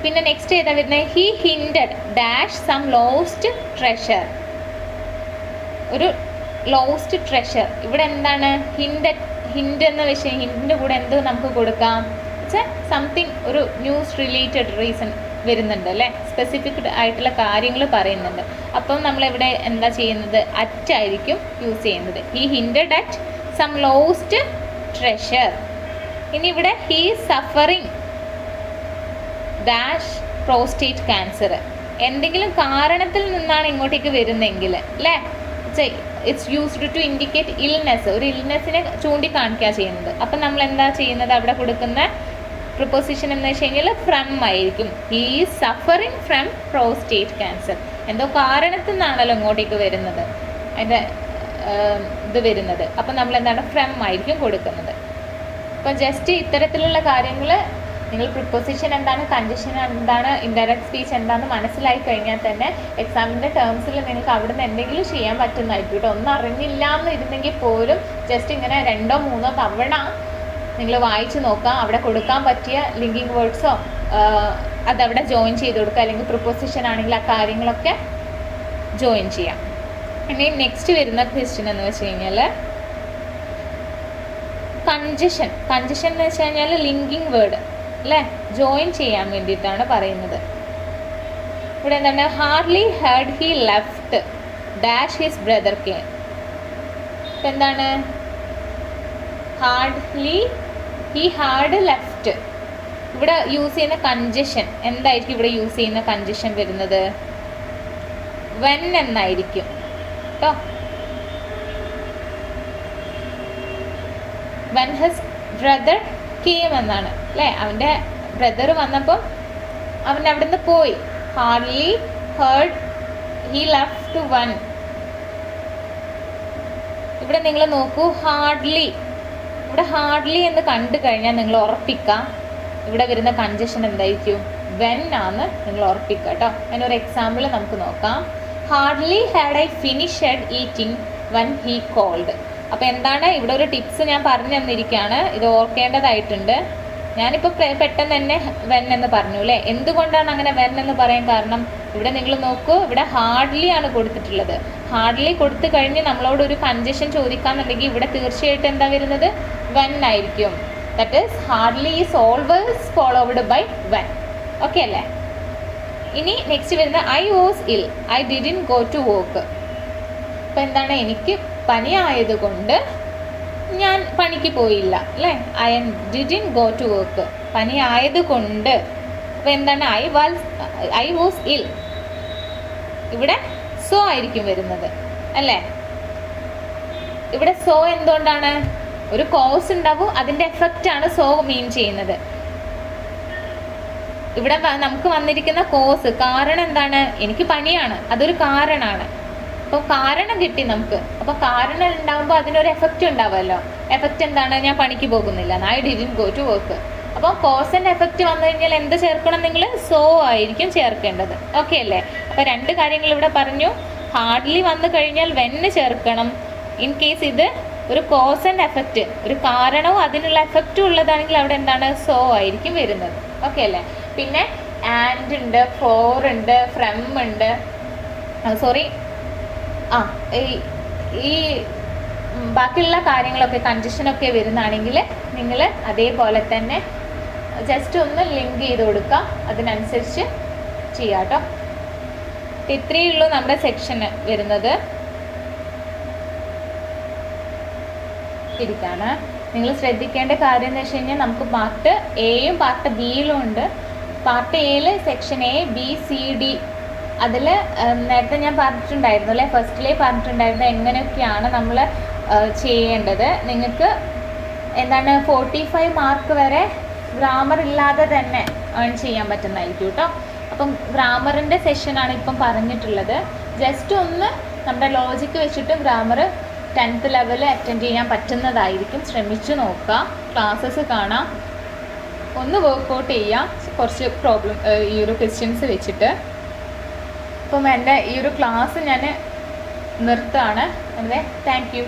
പിന്നെ നെക്സ്റ്റ് ഏതാ വരുന്നത്, he hinded dash some lost treasure. ഒരു ലോസ്റ്റ് ട്രഷർ ഇവിടെ എന്താണ്, ഹിൻഡ് എന്ന് വെച്ചാൽ ഹിൻഡിൻ്റെ കൂടെ എന്ത് നമുക്ക് കൊടുക്കാം വെച്ചാൽ സംതിങ്, ഒരു ന്യൂസ് റിലേറ്റഡ് റീസൺ വരുന്നുണ്ട് അല്ലേ. സ്പെസിഫിക് ആയിട്ടുള്ള കാര്യങ്ങൾ പറയുന്നുണ്ട്. അപ്പം നമ്മളിവിടെ എന്താ ചെയ്യുന്നത്, അറ്റായിരിക്കും യൂസ് ചെയ്യുന്നത്. He hinded at some lost treasure. ഇനി ഇവിടെ he suffering dash prostate cancer. എന്തെങ്കിലും കാരണത്തിൽ നിന്നാണ് ഇങ്ങോട്ടേക്ക് വരുന്നതെങ്കിൽ അല്ലേ, it's used to indicate illness, ഒരു ഇൽനെസ്സിനെ ചൂണ്ടിക്കാണിക്കുക ചെയ്യുന്നത്. അപ്പം നമ്മൾ എന്താ ചെയ്യുന്നത്, അവിടെ കൊടുക്കുന്ന പ്രിപ്പോസിഷൻ എന്ന് വെച്ച് കഴിഞ്ഞാൽ ഫ്രം ആയിരിക്കും. He is suffering from prostate cancer. എന്തോ കാരണത്തിൽ നിന്നാണല്ലോ ഇങ്ങോട്ടേക്ക് വരുന്നത്, അതിൻ്റെ ഇത് വരുന്നത്. അപ്പം നമ്മൾ എന്താണ്, ഫ്രം ആയിരിക്കും കൊടുക്കുന്നത്. അപ്പം ജസ്റ്റ് ഇത്തരത്തിലുള്ള കാര്യങ്ങൾ നിങ്ങൾ പ്രിപ്പോസിഷൻ എന്താണ്, കൺജഷൻ എന്താണ്, ഇൻഡയറക്റ്റ് സ്പീച്ച് എന്താണെന്ന് മനസ്സിലായി കഴിഞ്ഞാൽ തന്നെ എക്സാമിൻ്റെ ടേംസിൽ നിങ്ങൾക്ക് അവിടെ നിന്ന് എന്തെങ്കിലും ചെയ്യാൻ പറ്റുന്നതായിരിക്കും കേട്ടോ. ഒന്നും അറിഞ്ഞില്ല എന്ന് ഇരുന്നെങ്കിൽ പോലും ജസ്റ്റ് ഇങ്ങനെ 2 or 3 തവണ നിങ്ങൾ വായിച്ച് നോക്കുക. അവിടെ കൊടുക്കാൻ പറ്റിയ ലിങ്കിങ് വേർഡ്സോ അതവിടെ ജോയിൻ ചെയ്ത് കൊടുക്കുക. അല്ലെങ്കിൽ പ്രിപ്പോസിഷൻ ആണെങ്കിൽ ആ കാര്യങ്ങളൊക്കെ ജോയിൻ ചെയ്യാം. ഇനി നെക്സ്റ്റ് വരുന്ന ക്വസ്റ്റ്യൻ എന്ന് വെച്ച് കഴിഞ്ഞാൽ കൺജഷൻ എന്ന് വെച്ച് കഴിഞ്ഞാൽ ലിങ്കിങ് വേർഡ് അല്ലേ, ജോയിൻ ചെയ്യാൻ വേണ്ടിയിട്ടാണ് പറയുന്നത്. ഇവിടെ എന്താണ്, hardly heard he left dash his brother came. ഇപ്പം എന്താണ്, ഹി ഹാർഡ് ലെഫ്റ്റ്. ഇവിടെ യൂസ് ചെയ്യുന്ന കൺജഷൻ എന്തായിരിക്കും, ഇവിടെ യൂസ് ചെയ്യുന്ന കൺജഷൻ വരുന്നത് വെൻ എന്നായിരിക്കും കേട്ടോ. വെൻ ഹിസ് ബ്രദർ കെയിം എന്നാണ് അല്ലേ. അവൻ്റെ ബ്രദർ വന്നപ്പം അവൻ അവിടെ നിന്ന് പോയി. Hardly heard he left one. ഇവിടെ നിങ്ങൾ നോക്കൂ, ഹാർഡ്ലി ഇവിടെ ഹാർഡ്ലി എന്ന് കണ്ടു കഴിഞ്ഞാൽ നിങ്ങൾ ഉറപ്പിക്കുക ഇവിടെ വരുന്ന കൺജഷൻ എന്തായിരിക്കും, വെൻ ആണ് നിങ്ങൾ ഉറപ്പിക്കുക കേട്ടോ. അതിനൊരു എക്സാമ്പിൾ നമുക്ക് നോക്കാം. Hardly had I finished eating when he called. അപ്പോൾ എന്താണ് ഇവിടെ ഒരു ടിപ്സ് ഞാൻ പറഞ്ഞു തന്നിരിക്കുകയാണ്, ഇത് ഓർക്കേണ്ടതായിട്ടുണ്ട്. ഞാനിപ്പോൾ പെട്ടെന്ന് തന്നെ വെൻ എന്ന് പറഞ്ഞു അല്ലേ. എന്തുകൊണ്ടാണ് അങ്ങനെ വെൻ എന്ന് പറയാൻ കാരണം, ഇവിടെ നിങ്ങൾ നോക്കൂ, ഇവിടെ ഹാർഡ്ലി ആണ് കൊടുത്തിട്ടുള്ളത്. ഹാർഡ്ലി കൊടുത്തു കഴിഞ്ഞ് നമ്മളോട് ഒരു കൺജഷൻ ചോദിക്കാന്നുണ്ടെങ്കിൽ ഇവിടെ തീർച്ചയായിട്ടും എന്താ വരുന്നത്, വെൻ ആയിരിക്കും. That is hardly is always followed by when. Okay അല്ലേ. ഇനി നെക്സ്റ്റ് വരുന്നത് I was ill, I didn't go to work. അപ്പോൾ എന്താണ്, എനിക്ക് പനി ആയതുകൊണ്ട് ഞാൻ പണിക്ക് പോയില്ല അല്ലേ. ഡിഡിൻ ഗോ ടു വർക്ക്, പനി ആയതുകൊണ്ട്. അപ്പോൾ എന്താണ്, ഐ വാസ് ഇൽ, ഇവിടെ സോ ആയിരിക്കും വരുന്നത് അല്ലേ. ഇവിടെ സോ എന്തുകൊണ്ടാണ്, ഒരു കോസ് ഉണ്ടാവും, അതിൻ്റെ എഫക്റ്റ് ആണ് സോ മീൻ ചെയ്യുന്നത്. ഇവിടെ നമുക്ക് വന്നിരിക്കുന്ന കോസ്, കാരണം എന്താണ്, എനിക്ക് പനിയാണ്, അതൊരു കാരണമാണ്. അപ്പോൾ കാരണം കിട്ടി നമുക്ക്. അപ്പോൾ കാരണം ഉണ്ടാകുമ്പോൾ അതിനൊരു എഫക്റ്റ് ഉണ്ടാവുമല്ലോ. എഫക്റ്റ് എന്താണ്, ഞാൻ പണിക്ക് പോകുന്നില്ല, I didn't go to work. അപ്പോൾ കോസ് ആൻഡ് എഫക്റ്റ് വന്നു കഴിഞ്ഞാൽ എന്ത് ചേർക്കണം, നിങ്ങൾ സോ ആയിരിക്കും ചേർക്കേണ്ടത്. ഓക്കെ അല്ലേ. അപ്പോൾ രണ്ട് കാര്യങ്ങൾ ഇവിടെ പറഞ്ഞു. ഹാർഡ്ലി വന്നു കഴിഞ്ഞാൽ വെന്ന് ചേർക്കണം. ഇൻ കേസ് ഇത് ഒരു കോസ് ആൻഡ് എഫക്റ്റ്, ഒരു കാരണവും അതിനുള്ള എഫക്റ്റും ഉള്ളതാണെങ്കിൽ അവിടെ എന്താണ്, സോ ആയിരിക്കും വരുന്നത്. ഓക്കെ അല്ലേ. പിന്നെ ആൻഡ് ഉണ്ട്, ഫോർ ഉണ്ട്, ഫ്രം ഉണ്ട്, ഈ ബാക്കിയുള്ള കാര്യങ്ങളൊക്കെ കൺജഷനൊക്കെ വരുന്നതാണെങ്കിൽ നിങ്ങൾ അതേപോലെ തന്നെ ജസ്റ്റ് ഒന്ന് ലിങ്ക് ചെയ്ത് കൊടുക്കുക, അതിനനുസരിച്ച് ചെയ്യാം കേട്ടോ. ഇത്രയേ ഉള്ളൂ നമ്മുടെ സെക്ഷന് വരുന്നത്. ഇരിക്കാണ് നിങ്ങൾ ശ്രദ്ധിക്കേണ്ട കാര്യം എന്ന് വെച്ച് കഴിഞ്ഞാൽ നമുക്ക് പാർട്ട് എയും പാർട്ട് ബിയിലും ഉണ്ട്. പാർട്ട് എയിൽ section A B C D, അതിൽ നേരത്തെ ഞാൻ പറഞ്ഞിട്ടുണ്ടായിരുന്നു അല്ലേ, ഫസ്റ്റിലേ പറഞ്ഞിട്ടുണ്ടായിരുന്നു എങ്ങനെയൊക്കെയാണ് നമ്മൾ ചെയ്യേണ്ടത്. നിങ്ങൾക്ക് എന്താണ് 45 മാർക്ക് വരെ ഗ്രാമർ ഇല്ലാതെ തന്നെ ഏൺ ചെയ്യാൻ പറ്റുന്നതായിരിക്കും കേട്ടോ. അപ്പം ഗ്രാമറിൻ്റെ സെഷനാണ് ഇപ്പം പറഞ്ഞിട്ടുള്ളത്. ജസ്റ്റ് ഒന്ന് നമ്മുടെ ലോജിക്ക് വെച്ചിട്ട് ഗ്രാമർ 10th ലെവൽ അറ്റൻഡ് ചെയ്യാൻ പറ്റുന്നതായിരിക്കും. ശ്രമിച്ചു നോക്കുക, ക്ലാസ്സസ് കാണാം, ഒന്ന് വർക്കൗട്ട് ചെയ്യാം കുറച്ച് പ്രോബ്ലം ഈ ഒരു ക്വസ്റ്റ്യൻസ് വെച്ചിട്ട്. അപ്പം എൻ്റെ ഈ ഒരു ക്ലാസ് ഞാൻ നിർത്തുകയാണ്. Thank you.